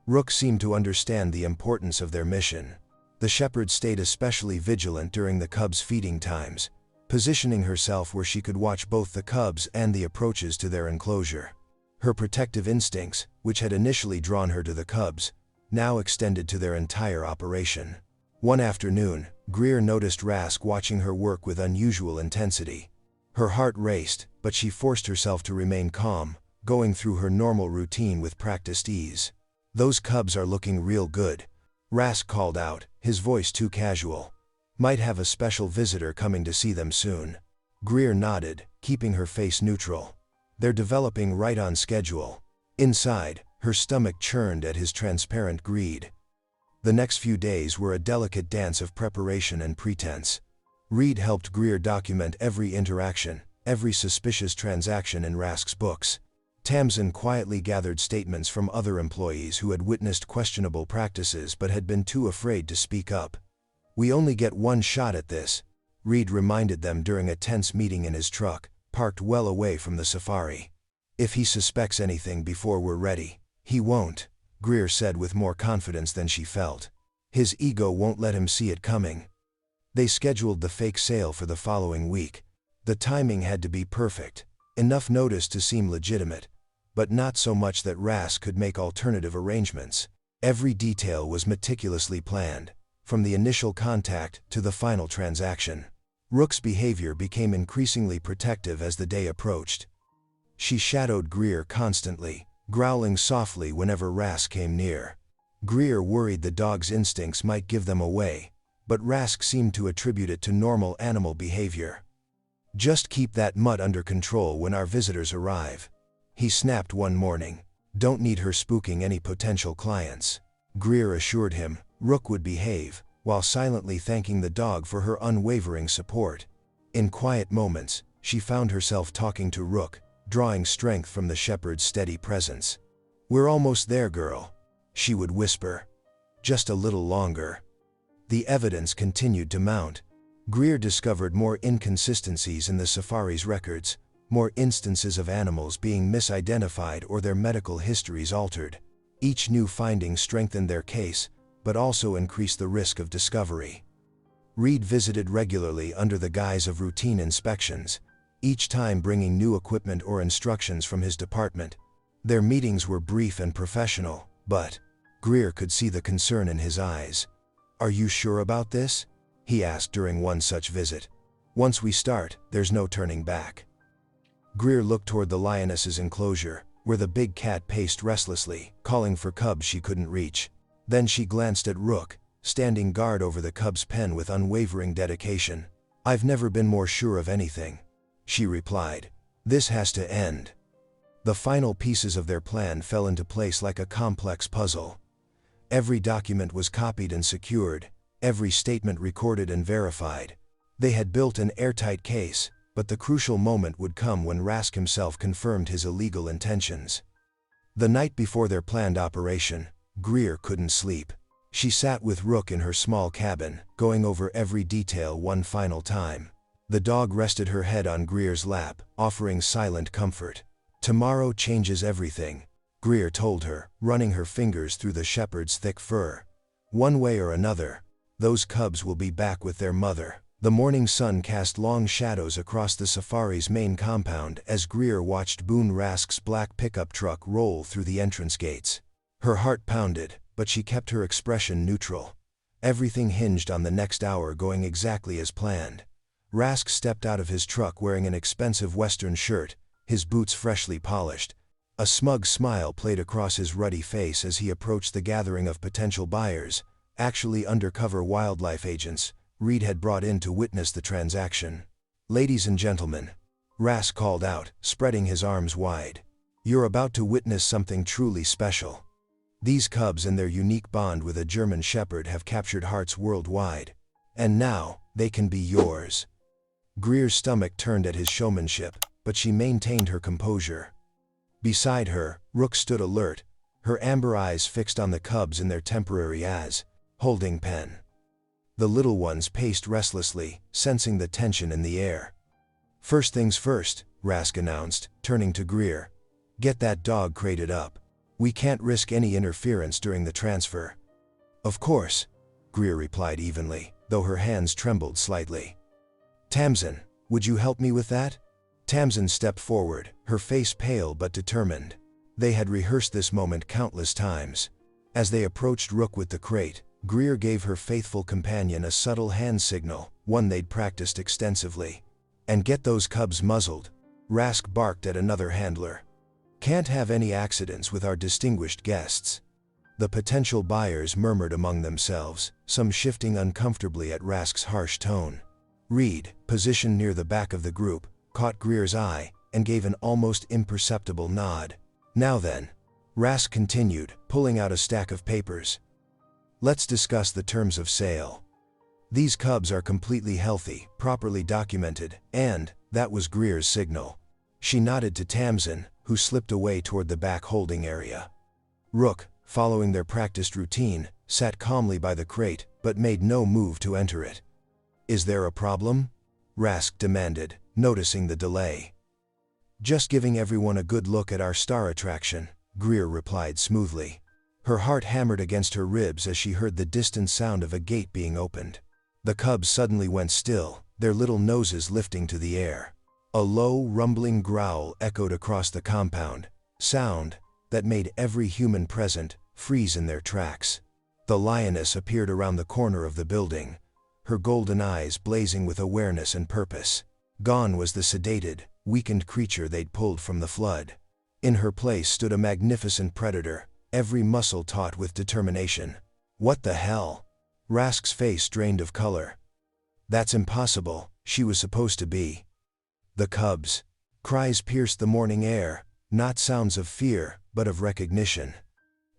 Rook seemed to understand the importance of their mission. The shepherd stayed especially vigilant during the cubs' feeding times, positioning herself where she could watch both the cubs and the approaches to their enclosure. Her protective instincts, which had initially drawn her to the cubs, now extended to their entire operation. One afternoon, Greer noticed Rask watching her work with unusual intensity. Her heart raced, but she forced herself to remain calm, going through her normal routine with practiced ease. "Those cubs are looking real good," Rask called out, his voice too casual. "Might have a special visitor coming to see them soon." Greer nodded, keeping her face neutral. "They're developing right on schedule." Inside, her stomach churned at his transparent greed. The next few days were a delicate dance of preparation and pretense. Reed helped Greer document every interaction, every suspicious transaction in Rask's books. Tamsin quietly gathered statements from other employees who had witnessed questionable practices but had been too afraid to speak up. "We only get one shot at this," Reed reminded them during a tense meeting in his truck, parked well away from the safari. "If he suspects anything before we're ready, he won't," Greer said with more confidence than she felt. "His ego won't let him see it coming." They scheduled the fake sale for the following week. The timing had to be perfect, enough notice to seem legitimate, but not so much that Rask could make alternative arrangements. Every detail was meticulously planned, from the initial contact to the final transaction. Rook's behavior became increasingly protective as the day approached. She shadowed Greer constantly, growling softly whenever Rask came near. Greer worried the dog's instincts might give them away, but Rask seemed to attribute it to normal animal behavior. "Just keep that mutt under control when our visitors arrive," he snapped one morning. "Don't need her spooking any potential clients." Greer assured him Rook would behave, while silently thanking the dog for her unwavering support. In quiet moments, she found herself talking to Rook, drawing strength from the shepherd's steady presence. "We're almost there, girl," she would whisper. "Just a little longer." The evidence continued to mount. Greer discovered more inconsistencies in the safari's records, more instances of animals being misidentified or their medical histories altered. Each new finding strengthened their case, but also increased the risk of discovery. Reed visited regularly under the guise of routine inspections, each time bringing new equipment or instructions from his department. Their meetings were brief and professional, but Greer could see the concern in his eyes. "Are you sure about this?" he asked during one such visit. "Once we start, there's no turning back." Greer looked toward the lioness's enclosure, where the big cat paced restlessly, calling for cubs she couldn't reach. Then she glanced at Rook, standing guard over the cub's pen with unwavering dedication. "I've never been more sure of anything," she replied. "This has to end." The final pieces of their plan fell into place like a complex puzzle. Every document was copied and secured, every statement recorded and verified. They had built an airtight case, but the crucial moment would come when Rask himself confirmed his illegal intentions. The night before their planned operation, Greer couldn't sleep. She sat with Rook in her small cabin, going over every detail one final time. The dog rested her head on Greer's lap, offering silent comfort. "Tomorrow changes everything," Greer told her, running her fingers through the shepherd's thick fur. "One way or another, those cubs will be back with their mother." The morning sun cast long shadows across the safari's main compound as Greer watched Boone Rask's black pickup truck roll through the entrance gates. Her heart pounded, but she kept her expression neutral. Everything hinged on the next hour going exactly as planned. Rask stepped out of his truck wearing an expensive Western shirt, his boots freshly polished. A smug smile played across his ruddy face as he approached the gathering of potential buyers, actually undercover wildlife agents, Reed had brought in to witness the transaction. "Ladies and gentlemen," Rask called out, spreading his arms wide. "You're about to witness something truly special." These cubs and their unique bond with a German Shepherd have captured hearts worldwide. And now, they can be yours. Greer's stomach turned at his showmanship, but she maintained her composure. Beside her, Rook stood alert, her amber eyes fixed on the cubs in their temporary holding pen. The little ones paced restlessly, sensing the tension in the air. "First things first," Rask announced, turning to Greer. "Get that dog crated up. We can't risk any interference during the transfer." "Of course," Greer replied evenly, though her hands trembled slightly. "Tamsin, would you help me with that?" Tamsin stepped forward, her face pale but determined. They had rehearsed this moment countless times. As they approached Rook with the crate, Greer gave her faithful companion a subtle hand signal, one they'd practiced extensively. "And get those cubs muzzled," Rask barked at another handler. "Can't have any accidents with our distinguished guests." The potential buyers murmured among themselves, some shifting uncomfortably at Rask's harsh tone. Reed, positioned near the back of the group, caught Greer's eye and gave an almost imperceptible nod. "Now then," Rask continued, pulling out a stack of papers. "Let's discuss the terms of sale. These cubs are completely healthy, properly documented, and," that was Greer's signal. She nodded to Tamsin, who slipped away toward the back holding area. Rook, following their practiced routine, sat calmly by the crate, but made no move to enter it. "Is there a problem?" Rask demanded, noticing the delay. "Just giving everyone a good look at our star attraction," Greer replied smoothly. Her heart hammered against her ribs as she heard the distant sound of a gate being opened. The cubs suddenly went still, their little noses lifting to the air. A low, rumbling growl echoed across the compound, sound that made every human present freeze in their tracks. The lioness appeared around the corner of the building, her golden eyes blazing with awareness and purpose. Gone was the sedated, weakened creature they'd pulled from the flood. In her place stood a magnificent predator, every muscle taut with determination. "What the hell?" Rask's face drained of color. "That's impossible, she was supposed to be." The cubs. Cries pierced the morning air, not sounds of fear, but of recognition.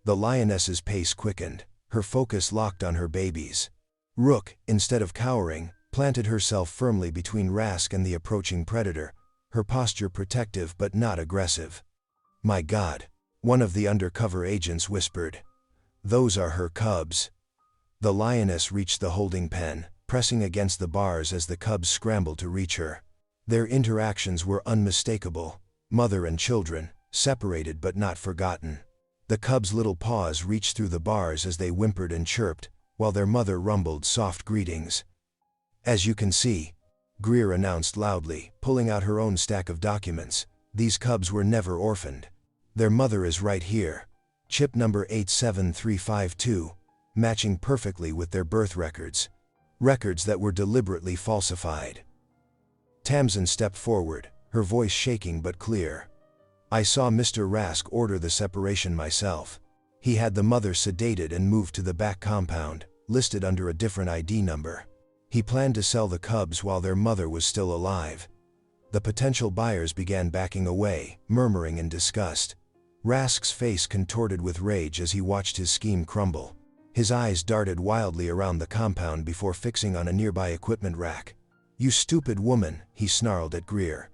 The lioness's pace quickened, her focus locked on her babies. Rook, instead of cowering, planted herself firmly between Rask and the approaching predator, her posture protective but not aggressive. "My God," one of the undercover agents whispered. "Those are her cubs." The lioness reached the holding pen, pressing against the bars as the cubs scrambled to reach her. Their interactions were unmistakable, mother and children, separated but not forgotten. The cubs' little paws reached through the bars as they whimpered and chirped, while their mother rumbled soft greetings. "As you can see," Greer announced loudly, pulling out her own stack of documents, "these cubs were never orphaned. Their mother is right here. Chip number 87352, matching perfectly with their birth records. Records that were deliberately falsified." Tamsin stepped forward, her voice shaking but clear. "I saw Mr. Rask order the separation myself. He had the mother sedated and moved to the back compound, listed under a different ID number. He planned to sell the cubs while their mother was still alive." The potential buyers began backing away, murmuring in disgust. Rask's face contorted with rage as he watched his scheme crumble. His eyes darted wildly around the compound before fixing on a nearby equipment rack. "You stupid woman," he snarled at Greer.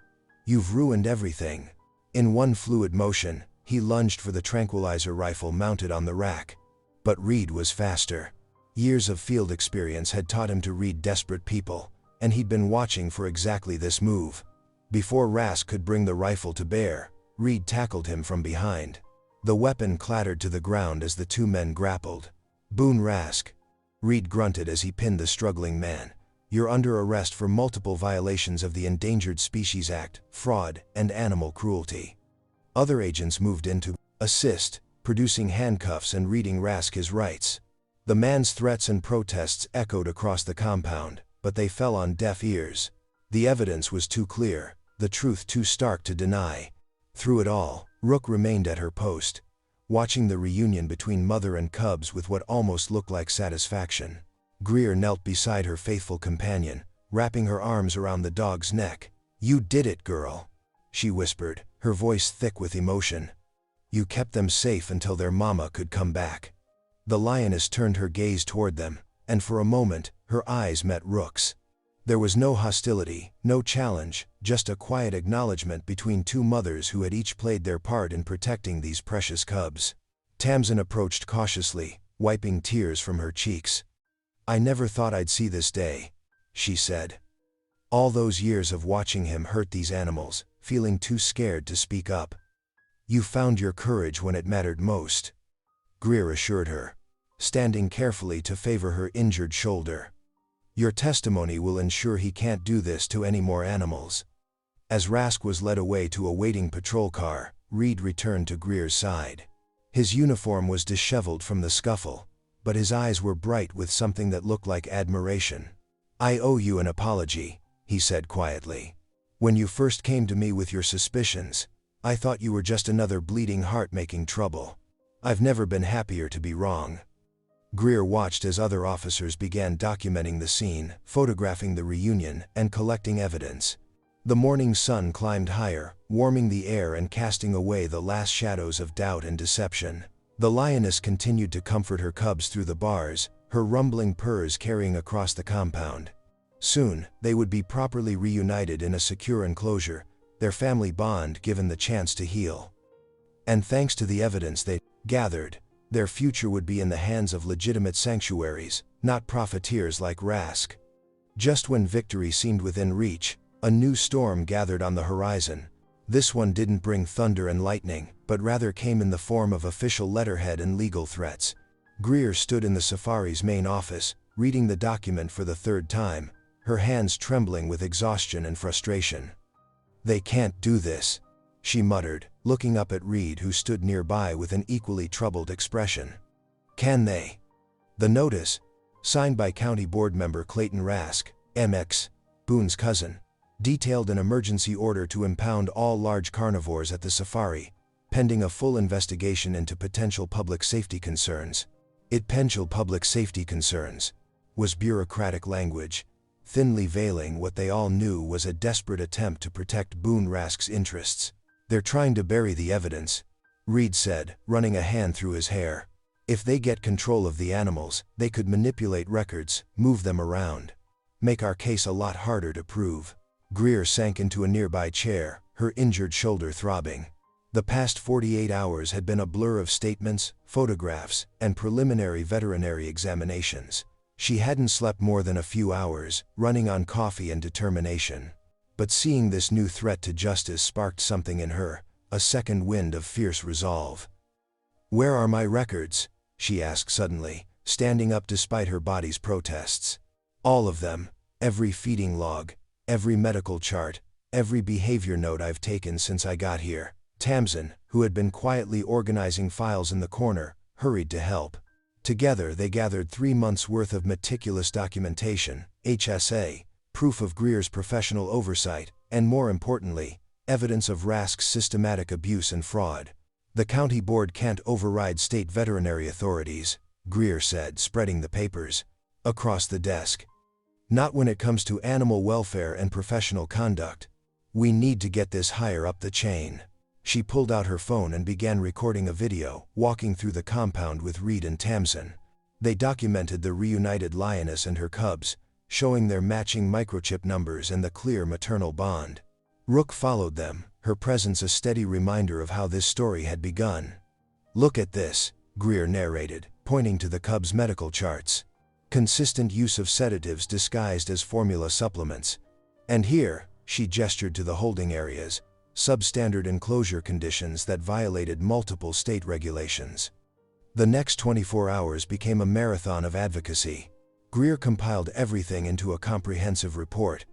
"You've ruined everything." In one fluid motion, he lunged for the tranquilizer rifle mounted on the rack. But Reed was faster. Years of field experience had taught him to read desperate people, and he'd been watching for exactly this move. Before Rask could bring the rifle to bear, Reed tackled him from behind. The weapon clattered to the ground as the two men grappled. "Boone Rask," Reed grunted as he pinned the struggling man. "You're under arrest for multiple violations of the Endangered Species Act, fraud, and animal cruelty." Other agents moved in to assist, producing handcuffs and reading Rask his rights. The man's threats and protests echoed across the compound, but they fell on deaf ears. The evidence was too clear, the truth too stark to deny. Through it all, Rook remained at her post, watching the reunion between mother and cubs with what almost looked like satisfaction. Greer knelt beside her faithful companion, wrapping her arms around the dog's neck. "You did it, girl," she whispered, her voice thick with emotion. You kept them safe until their mama could come back. The lioness turned her gaze toward them, and for a moment, her eyes met Rook's. There was no hostility, no challenge, just a quiet acknowledgement between two mothers who had each played their part in protecting these precious cubs. Tamsin approached cautiously, wiping tears from her cheeks. "I never thought I'd see this day," she said. "All those years of watching him hurt these animals, feeling too scared to speak up." "You found your courage when it mattered most," Greer assured her, standing carefully to favor her injured shoulder. "Your testimony will ensure he can't do this to any more animals." As Rask was led away to a waiting patrol car, Reed returned to Greer's side. His uniform was disheveled from the scuffle, but his eyes were bright with something that looked like admiration. "I owe you an apology," he said quietly. "When you first came to me with your suspicions, I thought you were just another bleeding heart making trouble. I've never been happier to be wrong." Greer watched as other officers began documenting the scene, photographing the reunion, and collecting evidence. The morning sun climbed higher, warming the air and casting away the last shadows of doubt and deception. The lioness continued to comfort her cubs through the bars, her rumbling purrs carrying across the compound. Soon, they would be properly reunited in a secure enclosure, their family bond given the chance to heal. And thanks to the evidence they gathered, their future would be in the hands of legitimate sanctuaries, not profiteers like Rask. Just when victory seemed within reach, a new storm gathered on the horizon. This one didn't bring thunder and lightning, but rather came in the form of official letterhead and legal threats. Greer stood in the safari's main office, reading the document for the third time, her hands trembling with exhaustion and frustration. "They can't do this," she muttered, looking up at Reed, who stood nearby with an equally troubled expression. "Can they?" The notice, signed by County Board member Clayton Rask, MX, Boone's cousin, detailed an emergency order to impound all large carnivores at the safari, pending a full investigation into potential public safety concerns. Potential public safety concerns was bureaucratic language, thinly veiling what they all knew was a desperate attempt to protect Boone Rask's interests. "They're trying to bury the evidence," Reed said, running a hand through his hair. "If they get control of the animals, they could manipulate records, move them around. Make our case a lot harder to prove." Greer sank into a nearby chair, her injured shoulder throbbing. The past 48 hours had been a blur of statements, photographs, and preliminary veterinary examinations. She hadn't slept more than a few hours, running on coffee and determination. But seeing this new threat to justice sparked something in her, a second wind of fierce resolve. "Where are my records?" she asked suddenly, standing up despite her body's protests. "All of them, every feeding log, every medical chart, every behavior note I've taken since I got here." Tamsin, who had been quietly organizing files in the corner, hurried to help. Together they gathered 3 months' worth of meticulous documentation, HSA, proof of Greer's professional oversight, and more importantly, evidence of Rask's systematic abuse and fraud. "The county board can't override state veterinary authorities," Greer said, spreading the papers across the desk. "Not when it comes to animal welfare and professional conduct. We need to get this higher up the chain." She pulled out her phone and began recording a video, walking through the compound with Reed and Tamsin. They documented the reunited lioness and her cubs, showing their matching microchip numbers and the clear maternal bond. Rook followed them, her presence a steady reminder of how this story had begun. "Look at this," Greer narrated, pointing to the cubs' medical charts. "Consistent use of sedatives disguised as formula supplements. And here," she gestured to the holding areas, "substandard enclosure conditions that violated multiple state regulations." The next 24 hours became a marathon of advocacy. Greer compiled everything into a comprehensive report,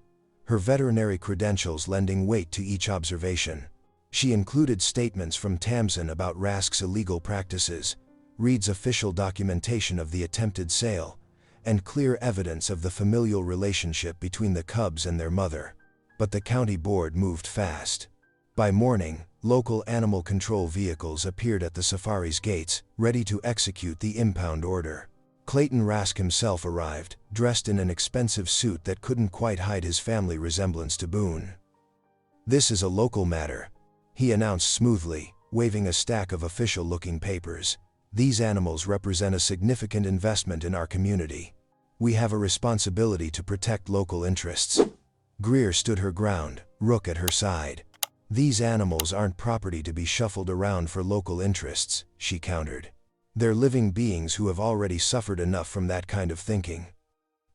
her veterinary credentials lending weight to each observation. She included statements from Tamsin about Rask's illegal practices, Reed's official documentation of the attempted sale, and clear evidence of the familial relationship between the cubs and their mother. But the county board moved fast. By morning, local animal control vehicles appeared at the safari's gates, ready to execute the impound order. Clayton Rask himself arrived, dressed in an expensive suit that couldn't quite hide his family resemblance to Boone. "This is a local matter," he announced smoothly, waving a stack of official-looking papers. "These animals represent a significant investment in our community. We have a responsibility to protect local interests." Greer stood her ground, Rook at her side. "These animals aren't property to be shuffled around for local interests," she countered. "They're living beings who have already suffered enough from that kind of thinking."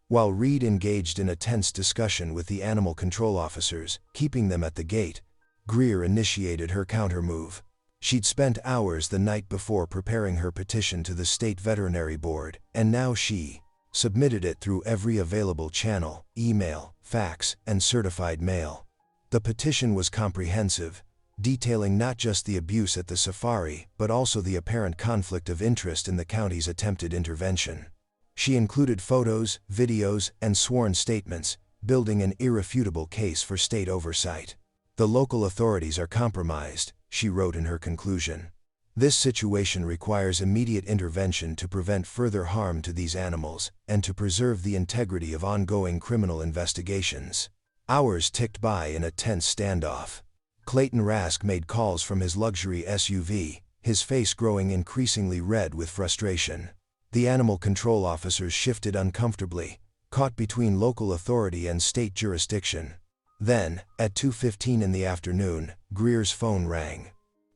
While Reed engaged in a tense discussion with the animal control officers, keeping them at the gate, Greer initiated her countermove. She'd spent hours the night before preparing her petition to the State Veterinary Board, and now she submitted it through every available channel: email, fax, and certified mail. The petition was comprehensive, detailing not just the abuse at the safari, but also the apparent conflict of interest in the county's attempted intervention. She included photos, videos, and sworn statements, building an irrefutable case for state oversight. "The local authorities are compromised," she wrote in her conclusion. "This situation requires immediate intervention to prevent further harm to these animals, and to preserve the integrity of ongoing criminal investigations." Hours ticked by in a tense standoff. Clayton Rask made calls from his luxury SUV, his face growing increasingly red with frustration. The animal control officers shifted uncomfortably, caught between local authority and state jurisdiction. Then, at 2:15 in the afternoon, Greer's phone rang.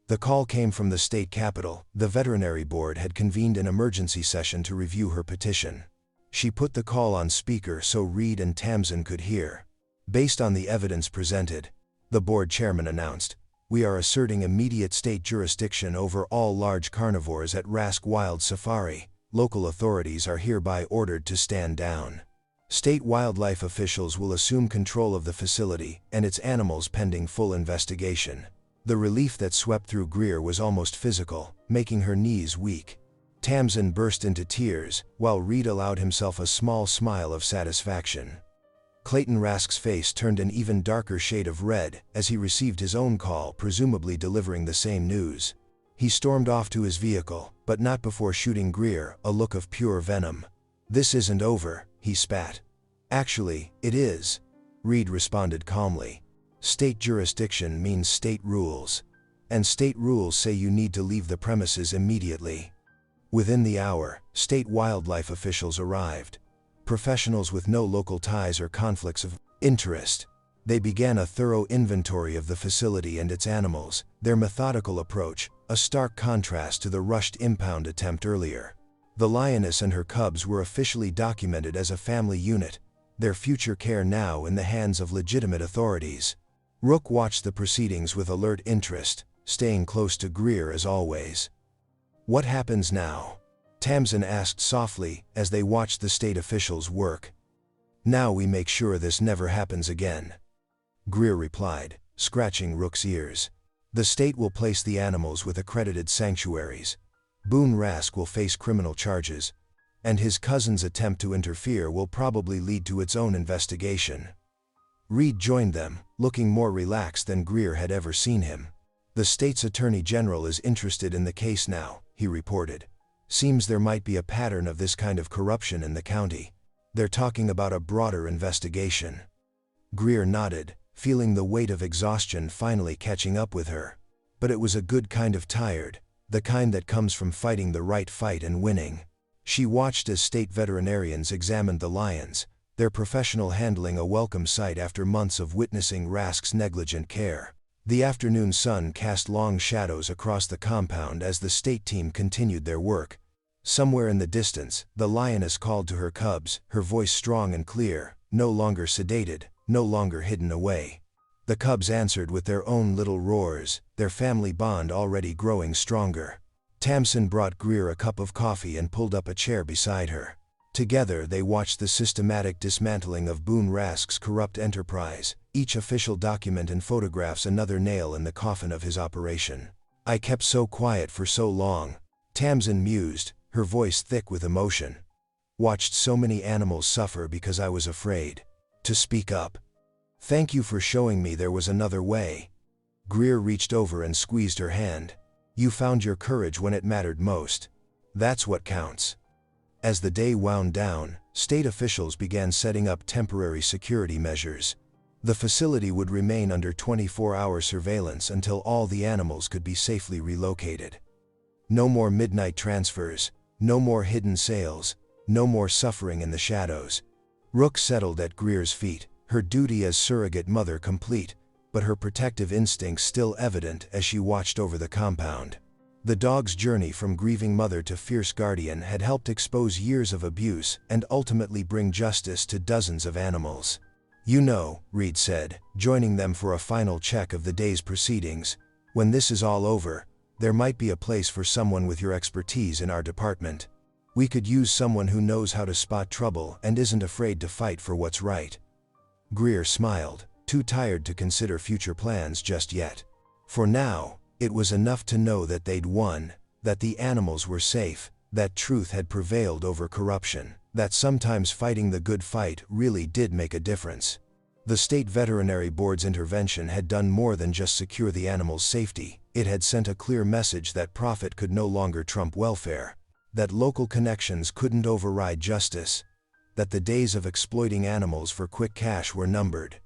The call came from the state capitol. The veterinary board had convened an emergency session to review her petition. She put the call on speaker so Reed and Tamsin could hear. "Based on the evidence presented," the board chairman announced, "we are asserting immediate state jurisdiction over all large carnivores at Rask Wild Safari. Local authorities are hereby ordered to stand down. State wildlife officials will assume control of the facility and its animals pending full investigation." The relief that swept through Greer was almost physical, making her knees weak. Tamsin burst into tears, while Reed allowed himself a small smile of satisfaction. Clayton Rask's face turned an even darker shade of red as he received his own call, presumably delivering the same news. He stormed off to his vehicle, but not before shooting Greer a look of pure venom. "This isn't over," he spat. "Actually, it is," Reed responded calmly. "State jurisdiction means state rules. And state rules say you need to leave the premises immediately." Within the hour, state wildlife officials arrived. Professionals with no local ties or conflicts of interest. They began a thorough inventory of the facility and its animals, their methodical approach, a stark contrast to the rushed impound attempt earlier. The lioness and her cubs were officially documented as a family unit, their future care now in the hands of legitimate authorities. Rook watched the proceedings with alert interest, staying close to Greer as always. "What happens now?" Tamsin asked softly as they watched the state officials work. "Now we make sure this never happens again," Greer replied, scratching Rook's ears. "The state will place the animals with accredited sanctuaries. Boone Rask will face criminal charges, and his cousin's attempt to interfere will probably lead to its own investigation." Reed joined them, looking more relaxed than Greer had ever seen him. "The state's attorney general is interested in the case now," he reported. "Seems there might be a pattern of this kind of corruption in the county. They're talking about a broader investigation." Greer nodded, feeling the weight of exhaustion finally catching up with her. But it was a good kind of tired, the kind that comes from fighting the right fight and winning. She watched as state veterinarians examined the lions, their professional handling a welcome sight after months of witnessing Rask's negligent care. The afternoon sun cast long shadows across the compound as the state team continued their work. Somewhere in the distance, the lioness called to her cubs, her voice strong and clear, no longer sedated, no longer hidden away. The cubs answered with their own little roars, their family bond already growing stronger. Tamsin brought Greer a cup of coffee and pulled up a chair beside her. Together they watched the systematic dismantling of Boone Rask's corrupt enterprise, each official document and photographs another nail in the coffin of his operation. "I kept so quiet for so long," Tamsin mused, her voice thick with emotion. "Watched so many animals suffer because I was afraid to speak up. Thank you for showing me there was another way." Greer reached over and squeezed her hand. "You found your courage when it mattered most. That's what counts." As the day wound down, state officials began setting up temporary security measures. The facility would remain under 24-hour surveillance until all the animals could be safely relocated. No more midnight transfers, no more hidden sales, no more suffering in the shadows. Rook settled at Greer's feet, her duty as surrogate mother complete, but her protective instincts still evident as she watched over the compound. The dog's journey from grieving mother to fierce guardian had helped expose years of abuse and ultimately bring justice to dozens of animals. "You know," Reed said, joining them for a final check of the day's proceedings, "when this is all over, there might be a place for someone with your expertise in our department. We could use someone who knows how to spot trouble and isn't afraid to fight for what's right." Greer smiled, too tired to consider future plans just yet. For now, it was enough to know that they'd won, that the animals were safe, that truth had prevailed over corruption, that sometimes fighting the good fight really did make a difference. The State Veterinary Board's intervention had done more than just secure the animals' safety. It had sent a clear message that profit could no longer trump welfare, that local connections couldn't override justice, that the days of exploiting animals for quick cash were numbered.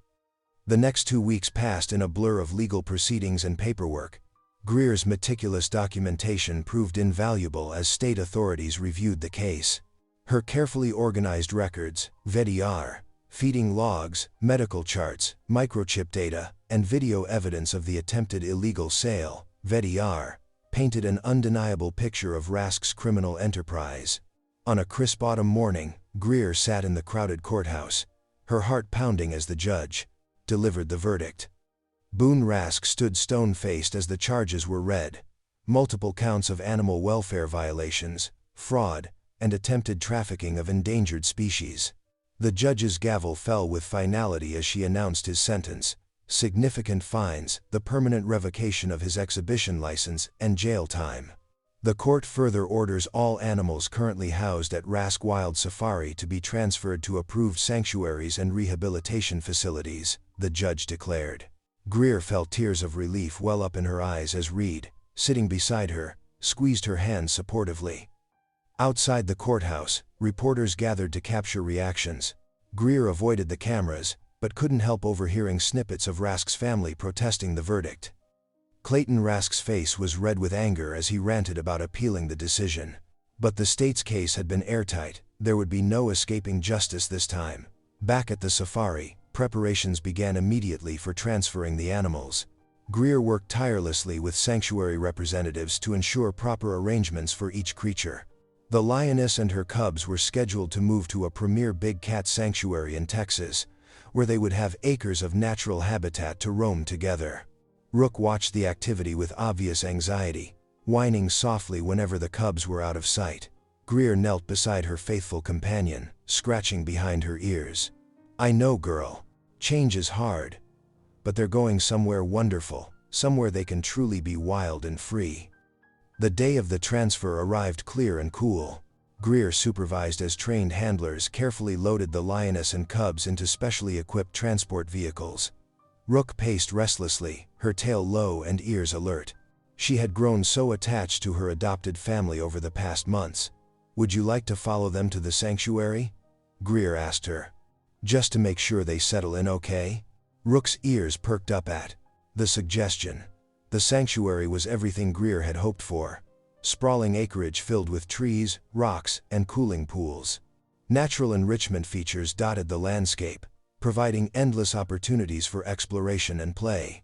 The next 2 weeks passed in a blur of legal proceedings and paperwork. Greer's meticulous documentation proved invaluable as state authorities reviewed the case. Her carefully organized records, VEDR, feeding logs, medical charts, microchip data, and video evidence of the attempted illegal sale, VEDR, painted an undeniable picture of Rask's criminal enterprise. On a crisp autumn morning, Greer sat in the crowded courthouse, her heart pounding as the judge delivered the verdict. Boone Rask stood stone-faced as the charges were read: multiple counts of animal welfare violations, fraud, and attempted trafficking of endangered species. The judge's gavel fell with finality as she announced his sentence: significant fines, the permanent revocation of his exhibition license, and jail time. The court further orders all animals currently housed at Rask Wild Safari to be transferred to approved sanctuaries and rehabilitation facilities, the judge declared. Greer felt tears of relief well up in her eyes as Reed, sitting beside her, squeezed her hand supportively. Outside the courthouse, reporters gathered to capture reactions. Greer avoided the cameras, but couldn't help overhearing snippets of Rask's family protesting the verdict. Clayton Rask's face was red with anger as he ranted about appealing the decision. But the state's case had been airtight, there would be no escaping justice this time. Back at the safari, preparations began immediately for transferring the animals. Greer worked tirelessly with sanctuary representatives to ensure proper arrangements for each creature. The lioness and her cubs were scheduled to move to a premier big cat sanctuary in Texas, where they would have acres of natural habitat to roam together. Rook watched the activity with obvious anxiety, whining softly whenever the cubs were out of sight. Greer knelt beside her faithful companion, scratching behind her ears. "I know, girl. Change is hard. But they're going somewhere wonderful, somewhere they can truly be wild and free." The day of the transfer arrived clear and cool. Greer, supervised as trained handlers, carefully loaded the lioness and cubs into specially equipped transport vehicles. Rook paced restlessly, her tail low and ears alert. She had grown so attached to her adopted family over the past months. "Would you like to follow them to the sanctuary?" Greer asked her. "Just to make sure they settle in okay?" Rook's ears perked up at the suggestion. The sanctuary was everything Greer had hoped for. Sprawling acreage filled with trees, rocks, and cooling pools. Natural enrichment features dotted the landscape, providing endless opportunities for exploration and play.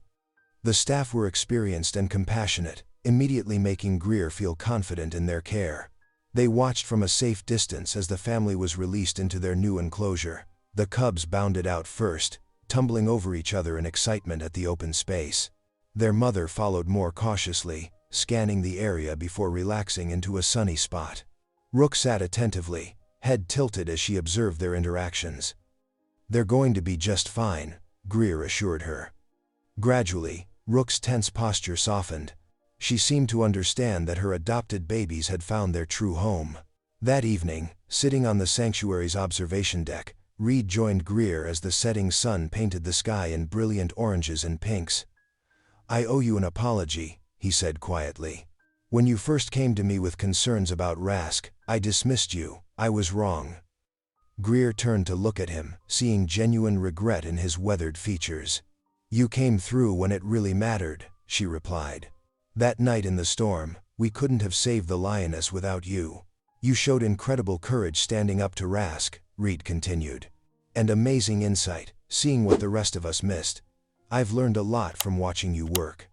The staff were experienced and compassionate, immediately making Greer feel confident in their care. They watched from a safe distance as the family was released into their new enclosure. The cubs bounded out first, tumbling over each other in excitement at the open space. Their mother followed more cautiously, scanning the area before relaxing into a sunny spot. Rook sat attentively, head tilted as she observed their interactions. "They're going to be just fine," Greer assured her. Gradually, Rook's tense posture softened. She seemed to understand that her adopted babies had found their true home. That evening, sitting on the sanctuary's observation deck, Reed joined Greer as the setting sun painted the sky in brilliant oranges and pinks. "I owe you an apology," he said quietly. "When you first came to me with concerns about Rask, I dismissed you. I was wrong." Greer turned to look at him, seeing genuine regret in his weathered features. "You came through when it really mattered," she replied. "That night in the storm, we couldn't have saved the lioness without you. You showed incredible courage standing up to Rask," Reed continued. "And amazing insight, seeing what the rest of us missed. I've learned a lot from watching you work."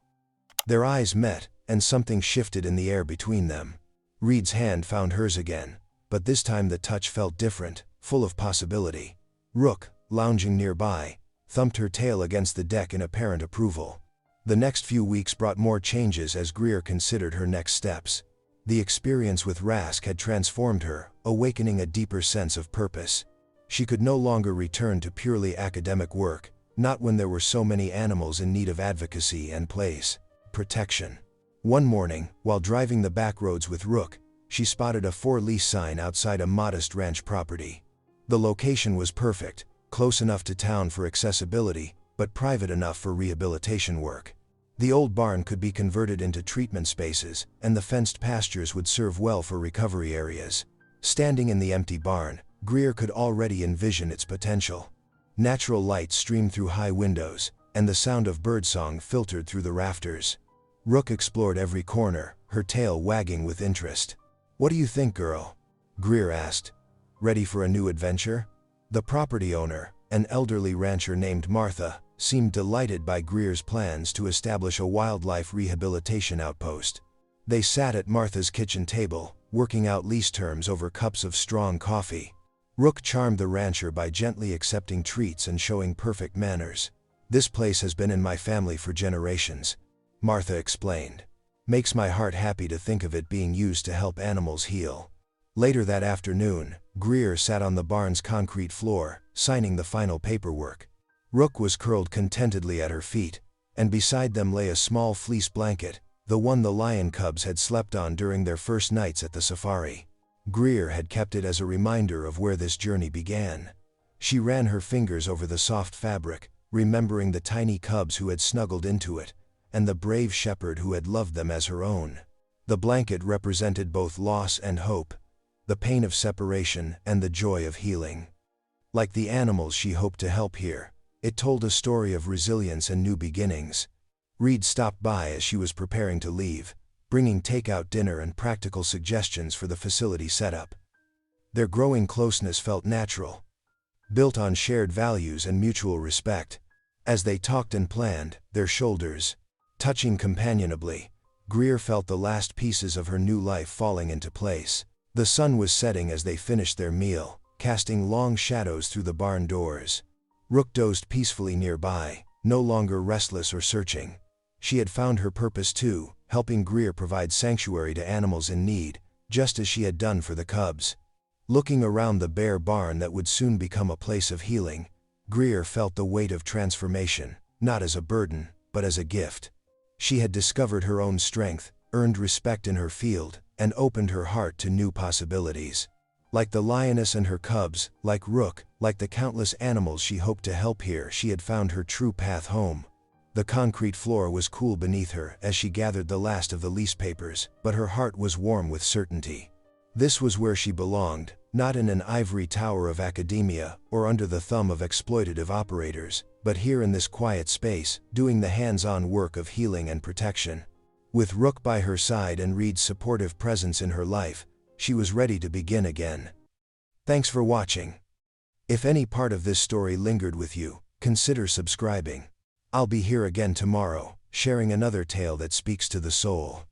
Their eyes met, and something shifted in the air between them. Reed's hand found hers again, but this time the touch felt different, full of possibility. Rook, lounging nearby, thumped her tail against the deck in apparent approval. The next few weeks brought more changes as Greer considered her next steps. The experience with Rask had transformed her, awakening a deeper sense of purpose. She could no longer return to purely academic work, not when there were so many animals in need of advocacy and protection. One morning, while driving the back roads with Rook, she spotted a for-lease sign outside a modest ranch property. The location was perfect, close enough to town for accessibility, but private enough for rehabilitation work. The old barn could be converted into treatment spaces, and the fenced pastures would serve well for recovery areas. Standing in the empty barn, Greer could already envision its potential. Natural light streamed through high windows, and the sound of birdsong filtered through the rafters. Rook explored every corner, her tail wagging with interest. "What do you think, girl?" Greer asked. "Ready for a new adventure?" The property owner, an elderly rancher named Martha, seemed delighted by Greer's plans to establish a wildlife rehabilitation outpost. They sat at Martha's kitchen table, working out lease terms over cups of strong coffee. Rook charmed the rancher by gently accepting treats and showing perfect manners. "This place has been in my family for generations," Martha explained. "Makes my heart happy to think of it being used to help animals heal." Later that afternoon, Greer sat on the barn's concrete floor, signing the final paperwork. Rook was curled contentedly at her feet, and beside them lay a small fleece blanket, the one the lion cubs had slept on during their first nights at the safari. Greer had kept it as a reminder of where this journey began. She ran her fingers over the soft fabric, remembering the tiny cubs who had snuggled into it, and the brave shepherd who had loved them as her own. The blanket represented both loss and hope, the pain of separation and the joy of healing. Like the animals she hoped to help here, it told a story of resilience and new beginnings. Reed stopped by as she was preparing to leave, bringing takeout dinner and practical suggestions for the facility setup. Their growing closeness felt natural, built on shared values and mutual respect. As they talked and planned, their shoulders touching companionably, Greer felt the last pieces of her new life falling into place. The sun was setting as they finished their meal, casting long shadows through the barn doors. Rook dozed peacefully nearby, no longer restless or searching. She had found her purpose too, helping Greer provide sanctuary to animals in need, just as she had done for the cubs. Looking around the bare barn that would soon become a place of healing, Greer felt the weight of transformation, not as a burden, but as a gift. She had discovered her own strength, earned respect in her field, and opened her heart to new possibilities. Like the lioness and her cubs, like Rook, like the countless animals she hoped to help here, she had found her true path home. The concrete floor was cool beneath her as she gathered the last of the lease papers, but her heart was warm with certainty. This was where she belonged, not in an ivory tower of academia or under the thumb of exploitative operators, but here in this quiet space, doing the hands-on work of healing and protection. With Rook by her side and Reed's supportive presence in her life, she was ready to begin again. Thanks for watching. If any part of this story lingered with you, consider subscribing. I'll be here again tomorrow, sharing another tale that speaks to the soul.